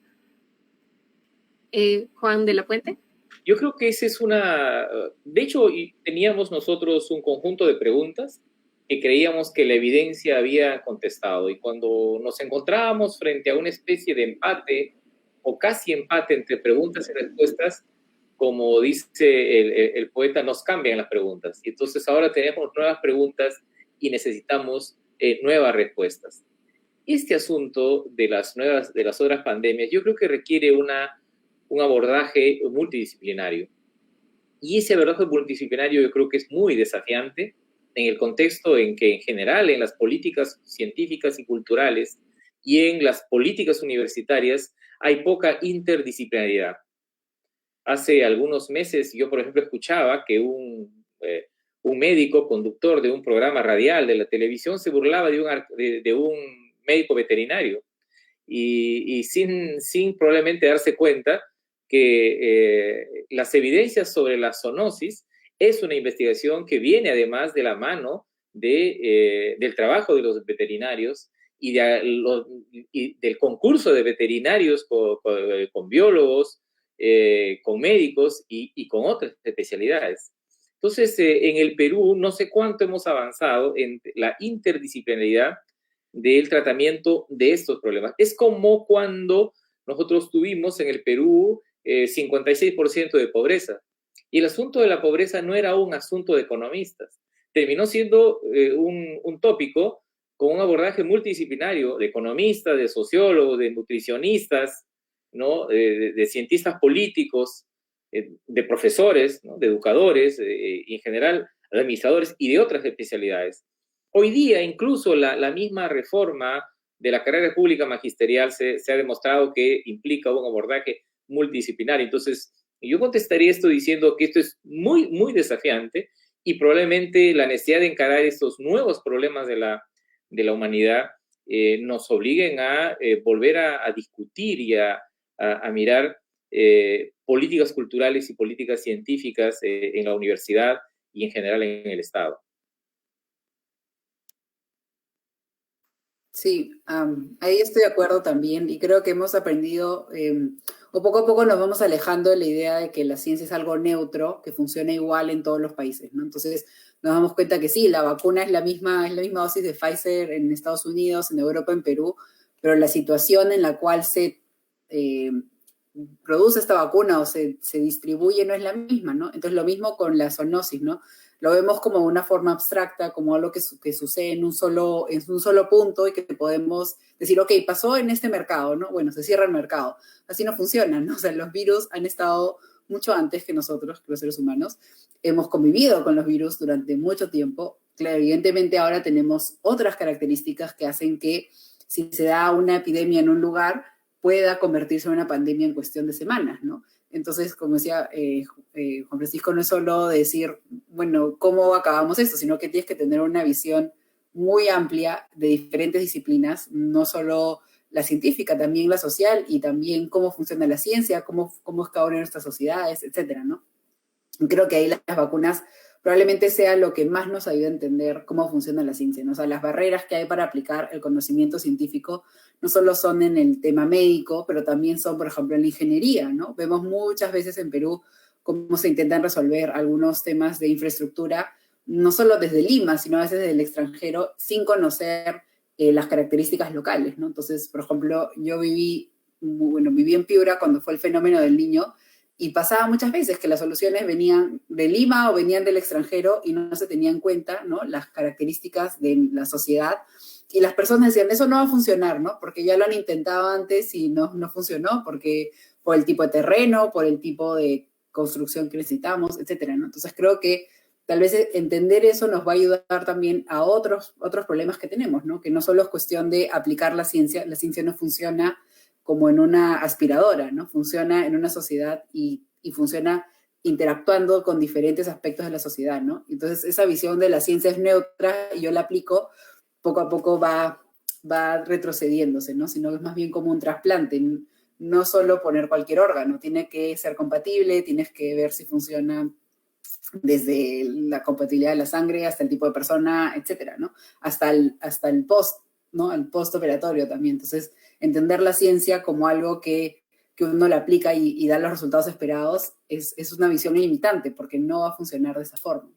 Juan de la Puente. Yo creo que esa es de hecho, teníamos nosotros un conjunto de preguntas que creíamos que la evidencia había contestado, y cuando nos encontrábamos frente a una especie de empate o casi empate entre preguntas y respuestas, como dice el poeta, nos cambian las preguntas, y entonces ahora tenemos nuevas preguntas y necesitamos nuevas respuestas. Este asunto de las otras pandemias, yo creo que requiere un abordaje multidisciplinario, y ese abordaje multidisciplinario yo creo que es muy desafiante en el contexto en que en general en las políticas científicas y culturales y en las políticas universitarias hay poca interdisciplinaridad. Hace algunos meses yo, por ejemplo, escuchaba que un médico conductor de un programa radial de la televisión se burlaba de un médico veterinario y sin probablemente darse cuenta que las evidencias sobre la zoonosis es una investigación que viene además de la mano del trabajo de los veterinarios y del concurso de veterinarios con biólogos, con médicos y con otras especialidades. Entonces, en el Perú no sé cuánto hemos avanzado en la interdisciplinaridad del tratamiento de estos problemas. Es como cuando nosotros tuvimos en el Perú 56% de pobreza. Y el asunto de la pobreza no era un asunto de economistas. Terminó siendo un tópico con un abordaje multidisciplinario de economistas, de sociólogos, de nutricionistas, ¿no? de cientistas políticos, de profesores, ¿no? de educadores, y en general de administradores y de otras especialidades. Hoy día, incluso la misma reforma de la carrera pública magisterial se ha demostrado que implica un abordaje multidisciplinario. Entonces, yo contestaría esto diciendo que esto es muy, muy desafiante y probablemente la necesidad de encarar estos nuevos problemas de la humanidad nos obliguen a volver a discutir y a mirar políticas culturales y políticas científicas en la universidad y en general en el Estado. Sí, ahí estoy de acuerdo también, y creo que hemos aprendido, o poco a poco nos vamos alejando de la idea de que la ciencia es algo neutro, que funciona igual en todos los países, ¿no? Entonces nos damos cuenta que sí, la vacuna es la misma dosis de Pfizer en Estados Unidos, en Europa, en Perú, pero la situación en la cual se produce esta vacuna o se distribuye no es la misma, ¿no? Entonces lo mismo con la zoonosis, ¿no? Lo vemos como una forma abstracta, como algo que sucede en un solo punto y que podemos decir, ok, pasó en este mercado, ¿no? Bueno, se cierra el mercado. Así no funciona, ¿no? O sea, los virus han estado mucho antes que nosotros, que los seres humanos. Hemos convivido con los virus durante mucho tiempo. Claro, evidentemente ahora tenemos otras características que hacen que si se da una epidemia en un lugar, pueda convertirse en una pandemia en cuestión de semanas, ¿no? Entonces, como decía Juan Francisco, no es solo decir, bueno, ¿cómo acabamos esto? Sino que tienes que tener una visión muy amplia de diferentes disciplinas, no solo la científica, también la social y también cómo funciona la ciencia, cómo es cada una de nuestras sociedades, etcétera, ¿no? Creo que ahí las vacunas probablemente sea lo que más nos ayuda a entender cómo funciona la ciencia, ¿no? O sea, las barreras que hay para aplicar el conocimiento científico no solo son en el tema médico, pero también son, por ejemplo, en la ingeniería, ¿no? Vemos muchas veces en Perú cómo se intentan resolver algunos temas de infraestructura, no solo desde Lima, sino a veces desde el extranjero, sin conocer las características locales, ¿no? Entonces, por ejemplo, yo viví en Piura cuando fue el fenómeno del Niño, y pasaba muchas veces que las soluciones venían de Lima o venían del extranjero y no se tenían en cuenta, ¿no?, las características de la sociedad. Y las personas decían, eso no va a funcionar, ¿no? Porque ya lo han intentado antes y no funcionó, porque por el tipo de terreno, por el tipo de construcción que necesitamos, etcétera, ¿no? Entonces creo que tal vez entender eso nos va a ayudar también a otros problemas que tenemos, ¿no? Que no solo es cuestión de aplicar la ciencia no funciona como en una aspiradora, ¿no? Funciona en una sociedad y funciona interactuando con diferentes aspectos de la sociedad, ¿no? Entonces, esa visión de la ciencia es neutra y yo la aplico, poco a poco va retrocediéndose, ¿no? Sino que es más bien como un trasplante, no solo poner cualquier órgano, tiene que ser compatible, tienes que ver si funciona desde la compatibilidad de la sangre hasta el tipo de persona, etcétera, ¿no? Hasta el post, ¿no? El postoperatorio también. Entonces, entender la ciencia como algo que uno le aplica y da los resultados esperados es una visión limitante porque no va a funcionar de esa forma.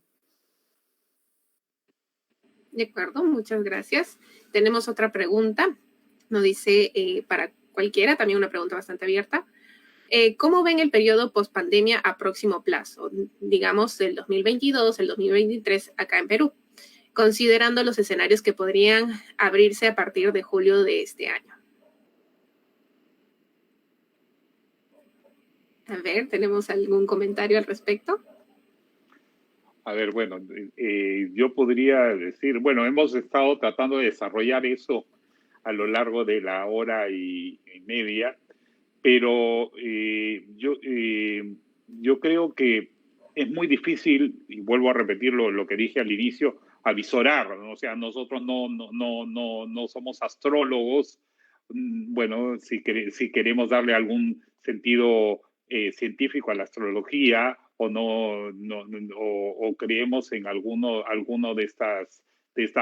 De acuerdo, muchas gracias. Tenemos otra pregunta. Nos dice, para cualquiera, también una pregunta bastante abierta. ¿Cómo ven el periodo post-pandemia a próximo plazo? Digamos, el 2022, el 2023, acá en Perú, considerando los escenarios que podrían abrirse a partir de julio de este año. A ver, ¿tenemos algún comentario al respecto? A ver, bueno, yo podría decir, bueno, hemos estado tratando de desarrollar eso a lo largo de la hora y media, pero yo creo que es muy difícil, y vuelvo a repetir lo que dije al inicio, avisorar, ¿no? O sea, nosotros no somos astrólogos. Bueno, si queremos darle algún sentido científico a la astrología o creemos en alguno de estas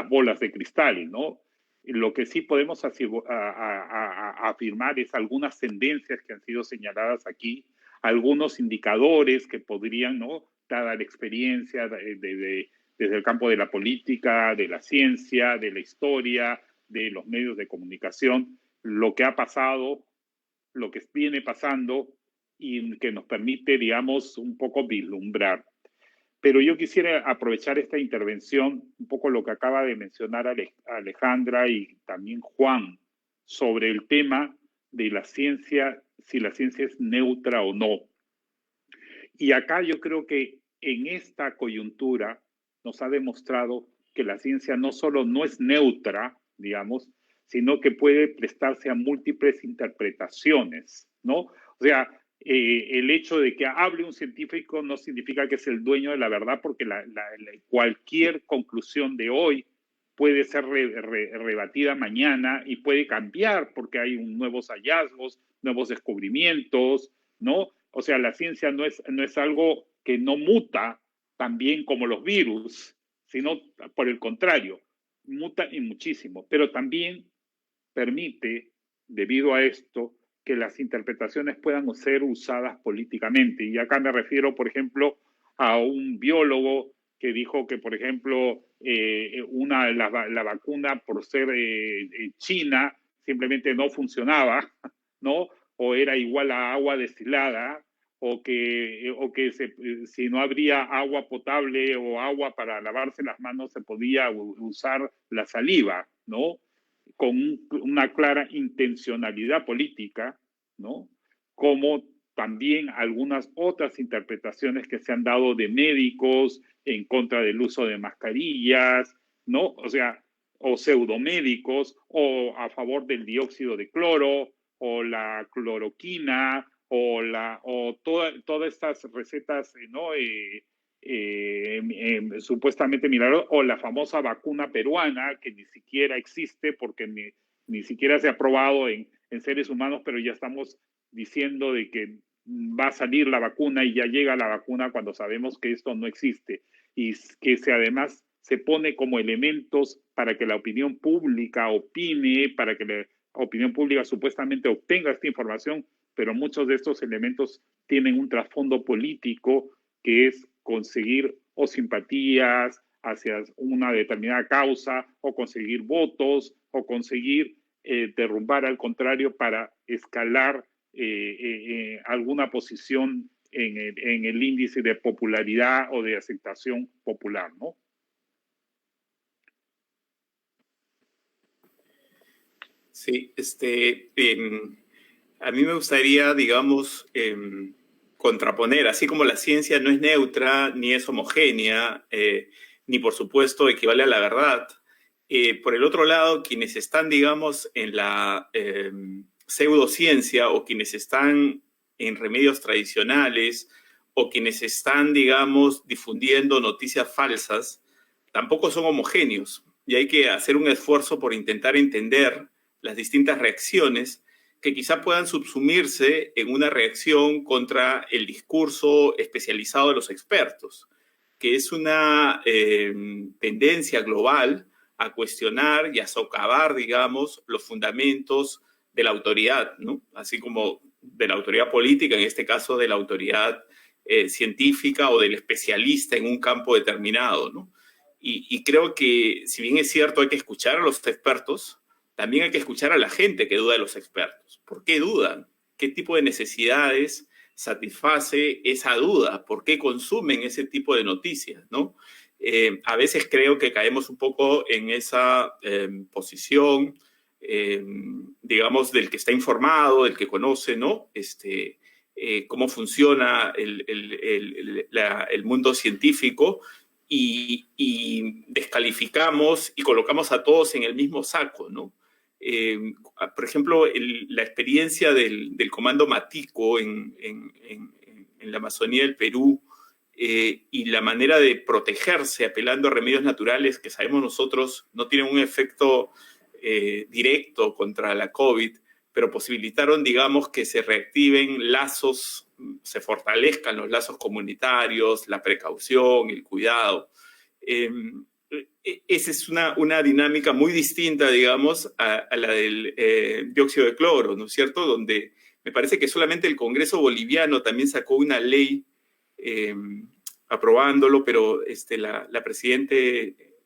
bolas de cristal, ¿no? Lo que sí podemos afirmar es algunas tendencias que han sido señaladas aquí, algunos indicadores que podrían, ¿no?, dada la experiencia desde el campo de la política, de la ciencia, de la historia, de los medios de comunicación, lo que ha pasado, lo que viene pasando y que nos permite, digamos, un poco vislumbrar. Pero yo quisiera aprovechar esta intervención, un poco lo que acaba de mencionar Alejandra y también Juan, sobre el tema de la ciencia, si la ciencia es neutra o no. Y acá yo creo que en esta coyuntura nos ha demostrado que la ciencia no solo no es neutra, digamos, sino que puede prestarse a múltiples interpretaciones, ¿no? O sea, el hecho de que hable un científico no significa que es el dueño de la verdad, porque cualquier conclusión de hoy puede ser rebatida mañana y puede cambiar porque hay nuevos hallazgos, nuevos descubrimientos, ¿no? O sea, la ciencia no es algo que no muta también como los virus, sino por el contrario, muta y muchísimo, pero también permite, debido a esto, que las interpretaciones puedan ser usadas políticamente. Y acá me refiero, por ejemplo, a un biólogo que dijo que, por ejemplo, la vacuna, por ser china, simplemente no funcionaba, ¿no? O era igual a agua destilada, o que si no habría agua potable o agua para lavarse las manos, se podía usar la saliva, ¿no? Con una clara intencionalidad política, ¿no? Como también algunas otras interpretaciones que se han dado de médicos en contra del uso de mascarillas, ¿no? O sea, o pseudomédicos, o a favor del dióxido de cloro, o la cloroquina, o todas estas recetas, ¿no? Supuestamente milagrosas, o la famosa vacuna peruana, que ni siquiera existe porque ni siquiera se ha probado en seres humanos, pero ya estamos diciendo de que va a salir la vacuna y ya llega la vacuna cuando sabemos que esto no existe y que además se pone como elementos para que la opinión pública opine, para que la opinión pública supuestamente obtenga esta información, pero muchos de estos elementos tienen un trasfondo político que es conseguir o simpatías hacia una determinada causa, o conseguir votos, o conseguir derrumbar al contrario para escalar alguna posición en el índice de popularidad o de aceptación popular, ¿no? Sí, a mí me gustaría, digamos, contraponer, así como la ciencia no es neutra, ni es homogénea, ni por supuesto equivale a la verdad. Por el otro lado, quienes están, digamos, en la pseudociencia, o quienes están en remedios tradicionales, o quienes están, digamos, difundiendo noticias falsas, tampoco son homogéneos. Y hay que hacer un esfuerzo por intentar entender las distintas reacciones que quizá puedan subsumirse en una reacción contra el discurso especializado de los expertos, que es una tendencia global a cuestionar y a socavar, digamos, los fundamentos de la autoridad, ¿no? Así como de la autoridad política, en este caso de la autoridad científica o del especialista en un campo determinado, ¿no? Y creo que, si bien es cierto, hay que escuchar a los expertos, también hay que escuchar a la gente que duda de los expertos. ¿Por qué dudan? ¿Qué tipo de necesidades satisface esa duda? ¿Por qué consumen ese tipo de noticias, ¿no? A veces creo que caemos un poco en esa posición, digamos, del que está informado, del que conoce, ¿no? Cómo funciona el mundo científico, y descalificamos y colocamos a todos en el mismo saco, ¿no? Por ejemplo, la experiencia del Comando Matico en la Amazonía del Perú, y la manera de protegerse apelando a remedios naturales que sabemos nosotros no tienen un efecto directo contra la COVID, pero posibilitaron, digamos, que se reactiven lazos, se fortalezcan los lazos comunitarios, la precaución, el cuidado. Esa es una dinámica muy distinta, digamos, a la del dióxido de cloro, ¿no es cierto? Donde me parece que solamente el Congreso boliviano también sacó una ley aprobándolo, pero la presidente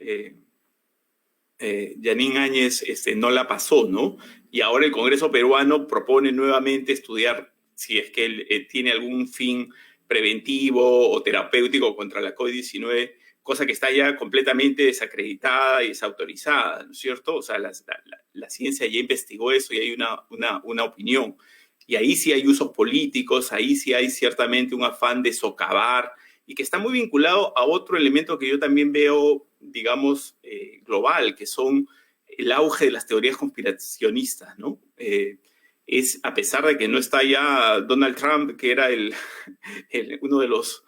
Yanine Áñez no la pasó, ¿no? Y ahora el Congreso peruano propone nuevamente estudiar si es que él tiene algún fin preventivo o terapéutico contra la COVID-19, cosa que está ya completamente desacreditada y desautorizada, ¿no es cierto? O sea, la ciencia ya investigó eso y hay una opinión. Y ahí sí hay usos políticos, ahí sí hay ciertamente un afán de socavar, y que está muy vinculado a otro elemento que yo también veo, digamos, global, que son el auge de las teorías conspiracionistas, ¿no? Es, a pesar de que no está ya Donald Trump, que era uno de los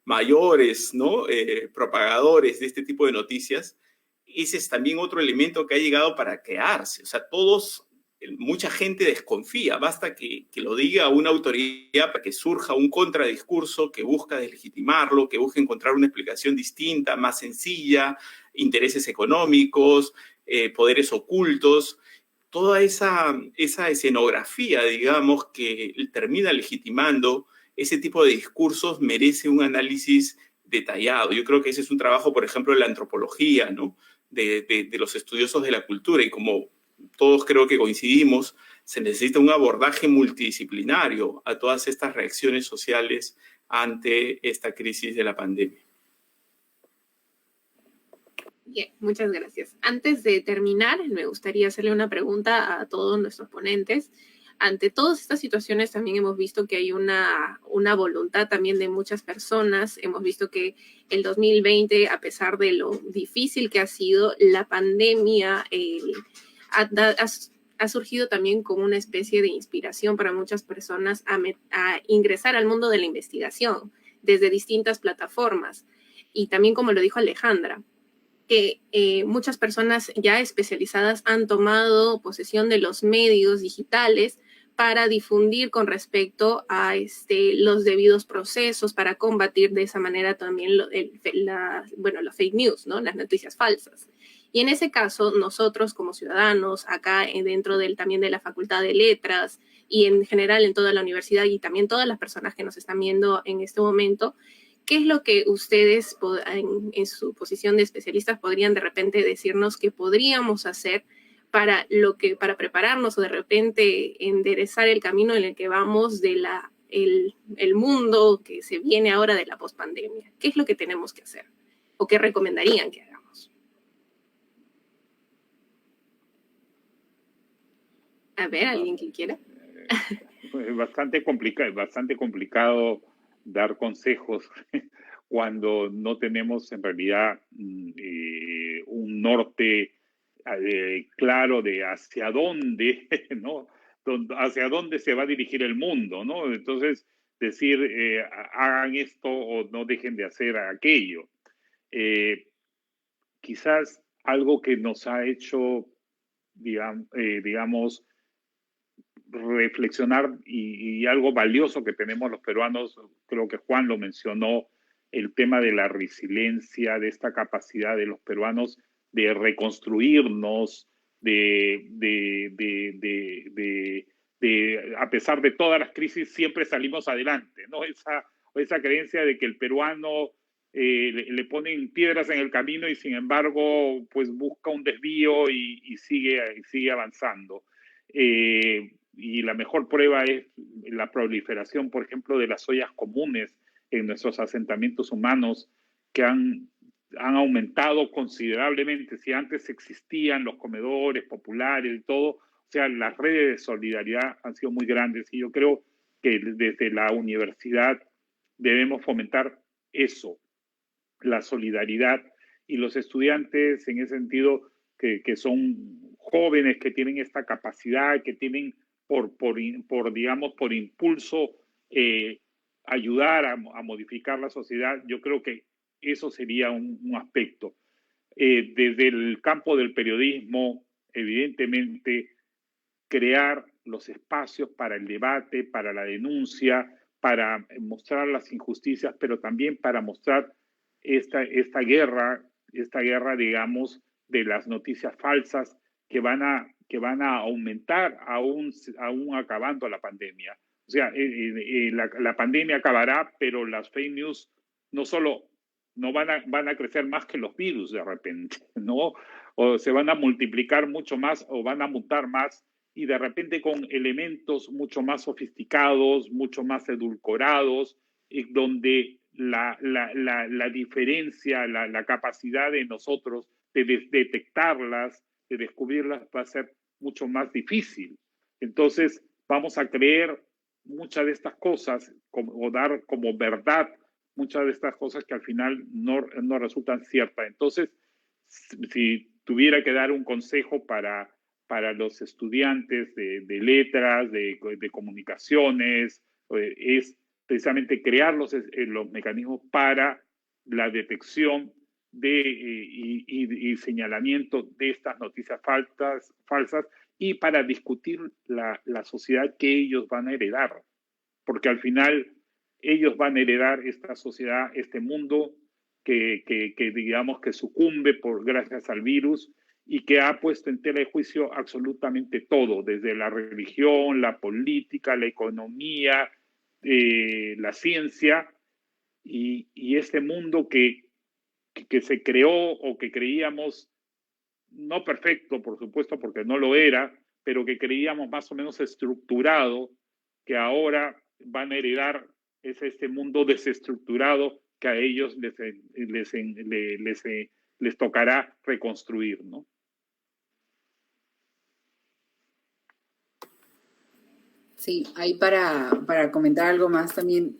mayores, ¿no? Propagadores de este tipo de noticias, ese es también otro elemento que ha llegado para quedarse. O sea, mucha gente desconfía, basta que lo diga una autoridad para que surja un contradiscurso que busca deslegitimarlo, que busca encontrar una explicación distinta, más sencilla, intereses económicos, poderes ocultos. Toda esa escenografía, digamos, que termina legitimando ese tipo de discursos merece un análisis detallado. Yo creo que ese es un trabajo, por ejemplo, de la antropología, ¿no? De los estudiosos de la cultura, y como todos creo que coincidimos, se necesita un abordaje multidisciplinario a todas estas reacciones sociales ante esta crisis de la pandemia. Bien, muchas gracias. Antes de terminar, me gustaría hacerle una pregunta a todos nuestros ponentes. ante todas estas situaciones también hemos visto que hay una voluntad también de muchas personas. Hemos visto que el 2020, a pesar de lo difícil que ha sido, la pandemia ha surgido también como una especie de inspiración para muchas personas a ingresar al mundo de la investigación desde distintas plataformas. Y también, como lo dijo Alejandra, que muchas personas ya especializadas han tomado posesión de los medios digitales para difundir con respecto a los debidos procesos, para combatir de esa manera también los fake news, ¿no? Las noticias falsas. Y en ese caso, nosotros como ciudadanos, acá dentro también de la Facultad de Letras y en general en toda la universidad y también todas las personas que nos están viendo en este momento, ¿qué es lo que ustedes en su posición de especialistas podrían de repente decirnos que podríamos hacer para prepararnos o de repente enderezar el camino en el que vamos de el mundo que se viene ahora de la pospandemia? ¿Qué es lo que tenemos que hacer? ¿O qué recomendarían que hagamos? A ver, ¿alguien que quiera? Es bastante complicado dar consejos cuando no tenemos en realidad un norte claro de hacia dónde, ¿no? Hacia dónde se va a dirigir el mundo, ¿no? Entonces, decir, hagan esto o no dejen de hacer aquello. Quizás algo que nos ha hecho, digamos, reflexionar y algo valioso que tenemos los peruanos, creo que Juan lo mencionó, el tema de la resiliencia, de esta capacidad de los peruanos de reconstruirnos, a pesar de todas las crisis, siempre salimos adelante, ¿no? Esa creencia de que el peruano le ponen piedras en el camino y sin embargo pues busca un desvío y sigue avanzando. Y la mejor prueba es la proliferación, por ejemplo, de las ollas comunes en nuestros asentamientos humanos, que han aumentado considerablemente. Si antes existían los comedores populares y todo, o sea, las redes de solidaridad han sido muy grandes y yo creo que desde la universidad debemos fomentar eso, la solidaridad, y los estudiantes en ese sentido que son jóvenes, que tienen esta capacidad, que tienen por impulso ayudar a modificar la sociedad. Yo creo que eso sería un aspecto. Desde el campo del periodismo, evidentemente, crear los espacios para el debate, para la denuncia, para mostrar las injusticias, pero también para mostrar esta guerra, digamos, de las noticias falsas que van a aumentar aún acabando la pandemia. O sea, la pandemia acabará, pero las fake news no van a crecer más que los virus de repente, ¿no? O se van a multiplicar mucho más o van a mutar más y de repente con elementos mucho más sofisticados, mucho más edulcorados, y donde la diferencia, la capacidad de nosotros de detectarlas, de descubrirlas, va a ser mucho más difícil. Entonces, vamos a creer muchas de estas cosas o dar como verdad muchas de estas cosas que al final no resultan ciertas. Entonces, si tuviera que dar un consejo para los estudiantes de letras, de comunicaciones, es precisamente crear los mecanismos para la detección y señalamiento de estas noticias falsas y para discutir la sociedad que ellos van a heredar. Porque al final ellos van a heredar esta sociedad, este mundo que digamos que sucumbe gracias al virus y que ha puesto en tela de juicio absolutamente todo, desde la religión, la política, la economía, la ciencia, y este mundo que se creó o que creíamos no perfecto, por supuesto, porque no lo era, pero que creíamos más o menos estructurado, que ahora van a heredar este mundo desestructurado que a ellos les tocará reconstruir, ¿no? Sí, ahí para comentar algo más también.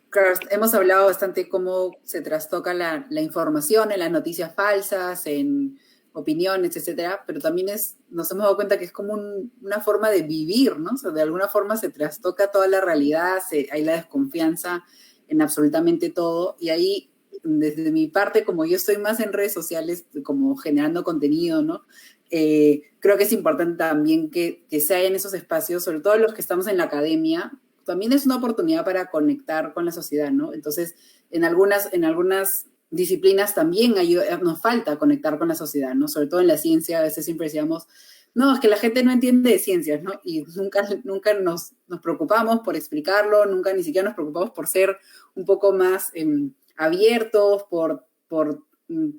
Claro, hemos hablado bastante de cómo se trastoca la información en las noticias falsas, en opiniones, etcétera, pero también nos hemos dado cuenta que es como una forma de vivir, ¿no? O sea, de alguna forma se trastoca toda la realidad, hay la desconfianza en absolutamente todo, y ahí, desde mi parte, como yo estoy más en redes sociales, como generando contenido, ¿no? Creo que es importante también que sea en esos espacios, sobre todo los que estamos en la academia, también es una oportunidad para conectar con la sociedad, ¿no? Entonces, en algunas disciplinas también nos falta conectar con la sociedad, ¿no? Sobre todo en la ciencia, a veces siempre decíamos, no, es que la gente no entiende de ciencias, ¿no? Y nunca nos preocupamos por explicarlo, nunca ni siquiera nos preocupamos por ser un poco más abiertos, por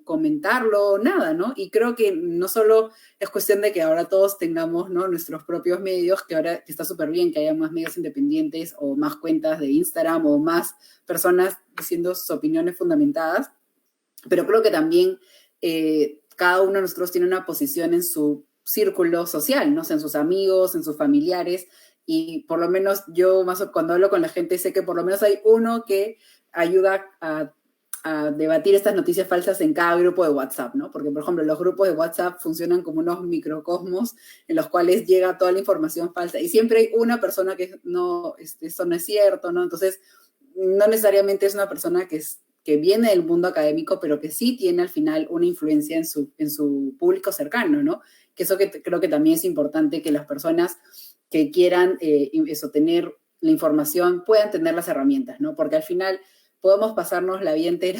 comentarlo, nada, ¿no? Y creo que no solo es cuestión de que ahora todos tengamos, ¿no?, nuestros propios medios, que ahora está súper bien que haya más medios independientes o más cuentas de Instagram o más personas diciendo sus opiniones fundamentadas, pero creo que también cada uno de nosotros tiene una posición en su círculo social, ¿no? O sea, en sus amigos, en sus familiares, y por lo menos yo cuando hablo con la gente sé que por lo menos hay uno que ayuda a debatir estas noticias falsas en cada grupo de WhatsApp, ¿no? Porque, por ejemplo, los grupos de WhatsApp funcionan como unos microcosmos en los cuales llega toda la información falsa y siempre hay una persona que no, esto no es cierto, ¿no? Entonces, no necesariamente es una persona que viene del mundo académico, pero que sí tiene al final una influencia en su público cercano, ¿no? Que eso que creo que también es importante que las personas que quieran tener la información puedan tener las herramientas, ¿no? Porque al final podemos pasarnos la vida entera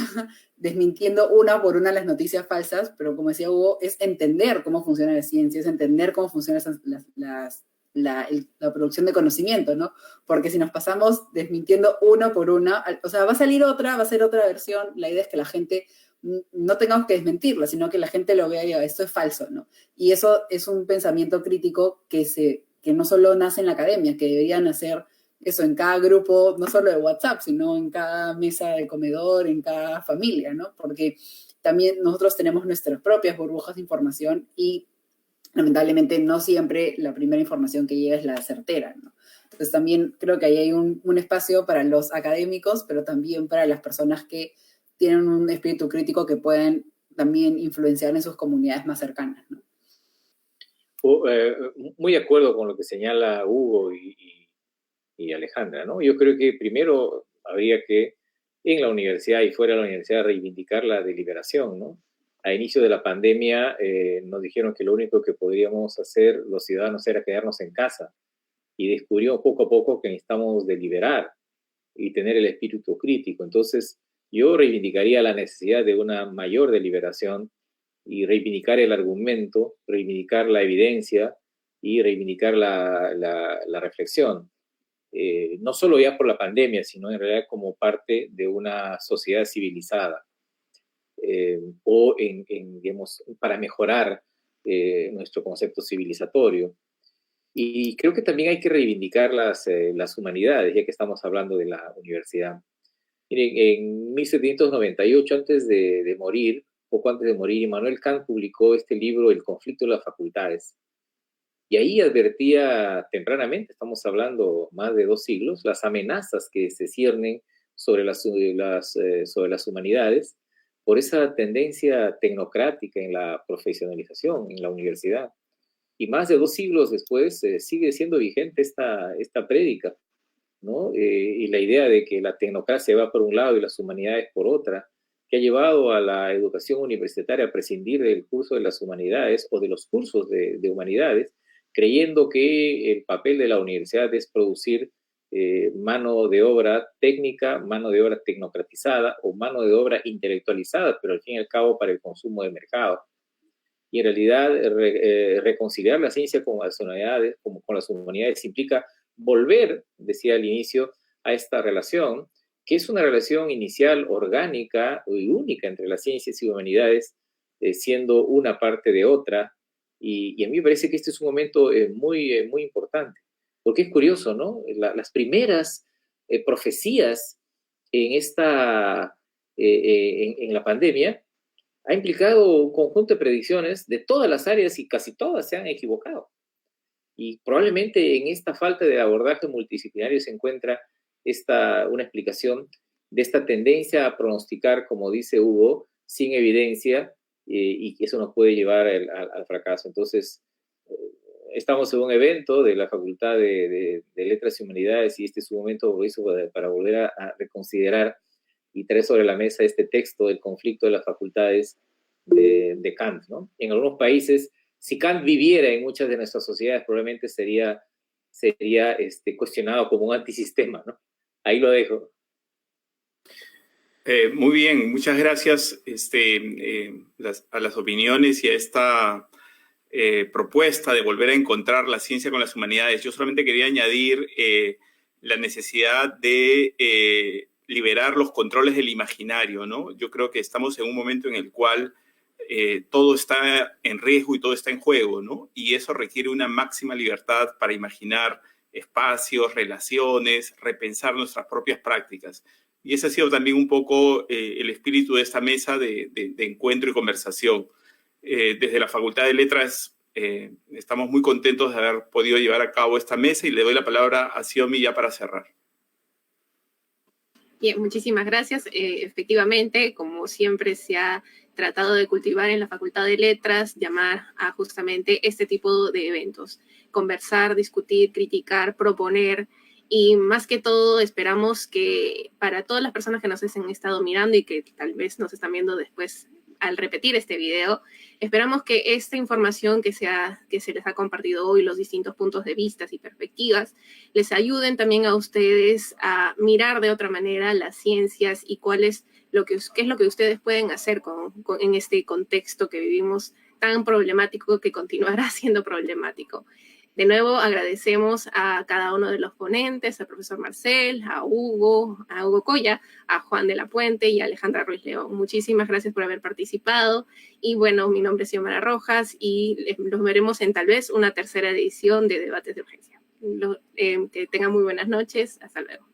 desmintiendo una por una las noticias falsas, pero como decía Hugo, es entender cómo funciona la ciencia, es entender cómo funciona la producción de conocimiento, ¿no? Porque si nos pasamos desmintiendo una por una, o sea, va a ser otra versión, la idea es que la gente no tengamos que desmentirla, sino que la gente lo vea y diga, esto es falso, ¿no? Y eso es un pensamiento crítico que no solo nace en la academia, que debería nacer eso en cada grupo, no solo de WhatsApp, sino en cada mesa de comedor, en cada familia, ¿no? Porque también nosotros tenemos nuestras propias burbujas de información y lamentablemente no siempre la primera información que llega es la certera, ¿no? Entonces también creo que ahí hay un espacio para los académicos, pero también para las personas que tienen un espíritu crítico que pueden también influenciar en sus comunidades más cercanas, ¿no? Muy de acuerdo con lo que señala Hugo y Alejandra, ¿no? Yo creo que primero habría que, en la universidad y fuera de la universidad, reivindicar la deliberación, ¿no? A inicio de la pandemia nos dijeron que lo único que podríamos hacer los ciudadanos era quedarnos en casa y descubrió poco a poco que necesitamos deliberar y tener el espíritu crítico. Entonces, yo reivindicaría la necesidad de una mayor deliberación y reivindicar el argumento, reivindicar la evidencia y reivindicar la reflexión. No solo ya por la pandemia, sino en realidad como parte de una sociedad civilizada digamos, para mejorar nuestro concepto civilizatorio. Y creo que también hay que reivindicar las humanidades, ya que estamos hablando de la universidad. Miren, en 1798, poco antes de morir, Immanuel Kant publicó este libro, El conflicto de las facultades. Y ahí advertía tempranamente, estamos hablando más de 2 siglos, las amenazas que se ciernen sobre las humanidades por esa tendencia tecnocrática en la profesionalización en la universidad. Y más de 2 siglos después sigue siendo vigente esta prédica, ¿no? Y la idea de que la tecnocracia va por un lado y las humanidades por otra, que ha llevado a la educación universitaria a prescindir del curso de las humanidades o de los cursos de humanidades, creyendo que el papel de la universidad es producir mano de obra técnica, mano de obra tecnocratizada o mano de obra intelectualizada, pero al fin y al cabo para el consumo de mercado. Y en realidad reconciliar la ciencia con las humanidades implica volver, decía al inicio, a esta relación, que es una relación inicial orgánica y única entre las ciencias y humanidades, siendo una parte de otra. Y a mí me parece que este es un momento muy importante, porque es curioso, ¿no? Las primeras profecías en la pandemia ha implicado un conjunto de predicciones de todas las áreas y casi todas se han equivocado. Y probablemente en esta falta de abordaje multidisciplinario se encuentra una explicación de esta tendencia a pronosticar, como dice Hugo, sin evidencia, y que eso nos puede llevar al fracaso. Entonces, estamos en un evento de la Facultad de Letras y Humanidades, y este es un momento para volver a reconsiderar y traer sobre la mesa este texto del conflicto de las facultades de Kant, ¿no? En algunos países, si Kant viviera en muchas de nuestras sociedades, probablemente sería cuestionado como un antisistema, ¿no? Ahí lo dejo. Muy bien, muchas gracias a las opiniones y a esta propuesta de volver a encontrar la ciencia con las humanidades. Yo solamente quería añadir la necesidad de liberar los controles del imaginario, ¿no? Yo creo que estamos en un momento en el cual todo está en riesgo y todo está en juego, ¿no? Y eso requiere una máxima libertad para imaginar espacios, relaciones, repensar nuestras propias prácticas. Y ese ha sido también un poco el espíritu de esta mesa de encuentro y conversación. Desde la Facultad de Letras estamos muy contentos de haber podido llevar a cabo esta mesa y le doy la palabra a Xiomi ya para cerrar. Bien, muchísimas gracias. Efectivamente, como siempre se ha tratado de cultivar en la Facultad de Letras, llamar a justamente este tipo de eventos. Conversar, discutir, criticar, proponer, y más que todo esperamos que para todas las personas que nos han estado mirando y que tal vez nos están viendo después al repetir este video, esperamos que esta información que se les ha compartido hoy, los distintos puntos de vista y perspectivas, les ayuden también a ustedes a mirar de otra manera las ciencias y qué es lo que ustedes pueden hacer en este contexto que vivimos tan problemático, que continuará siendo problemático. De nuevo, agradecemos a cada uno de los ponentes, al profesor Marcel, a Hugo Coya, a Juan de la Puente y a Alejandra Ruiz León. Muchísimas gracias por haber participado. Y bueno, mi nombre es Xiomara Rojas y los veremos en tal vez una tercera edición de Debates de Urgencia. Que tengan muy buenas noches. Hasta luego.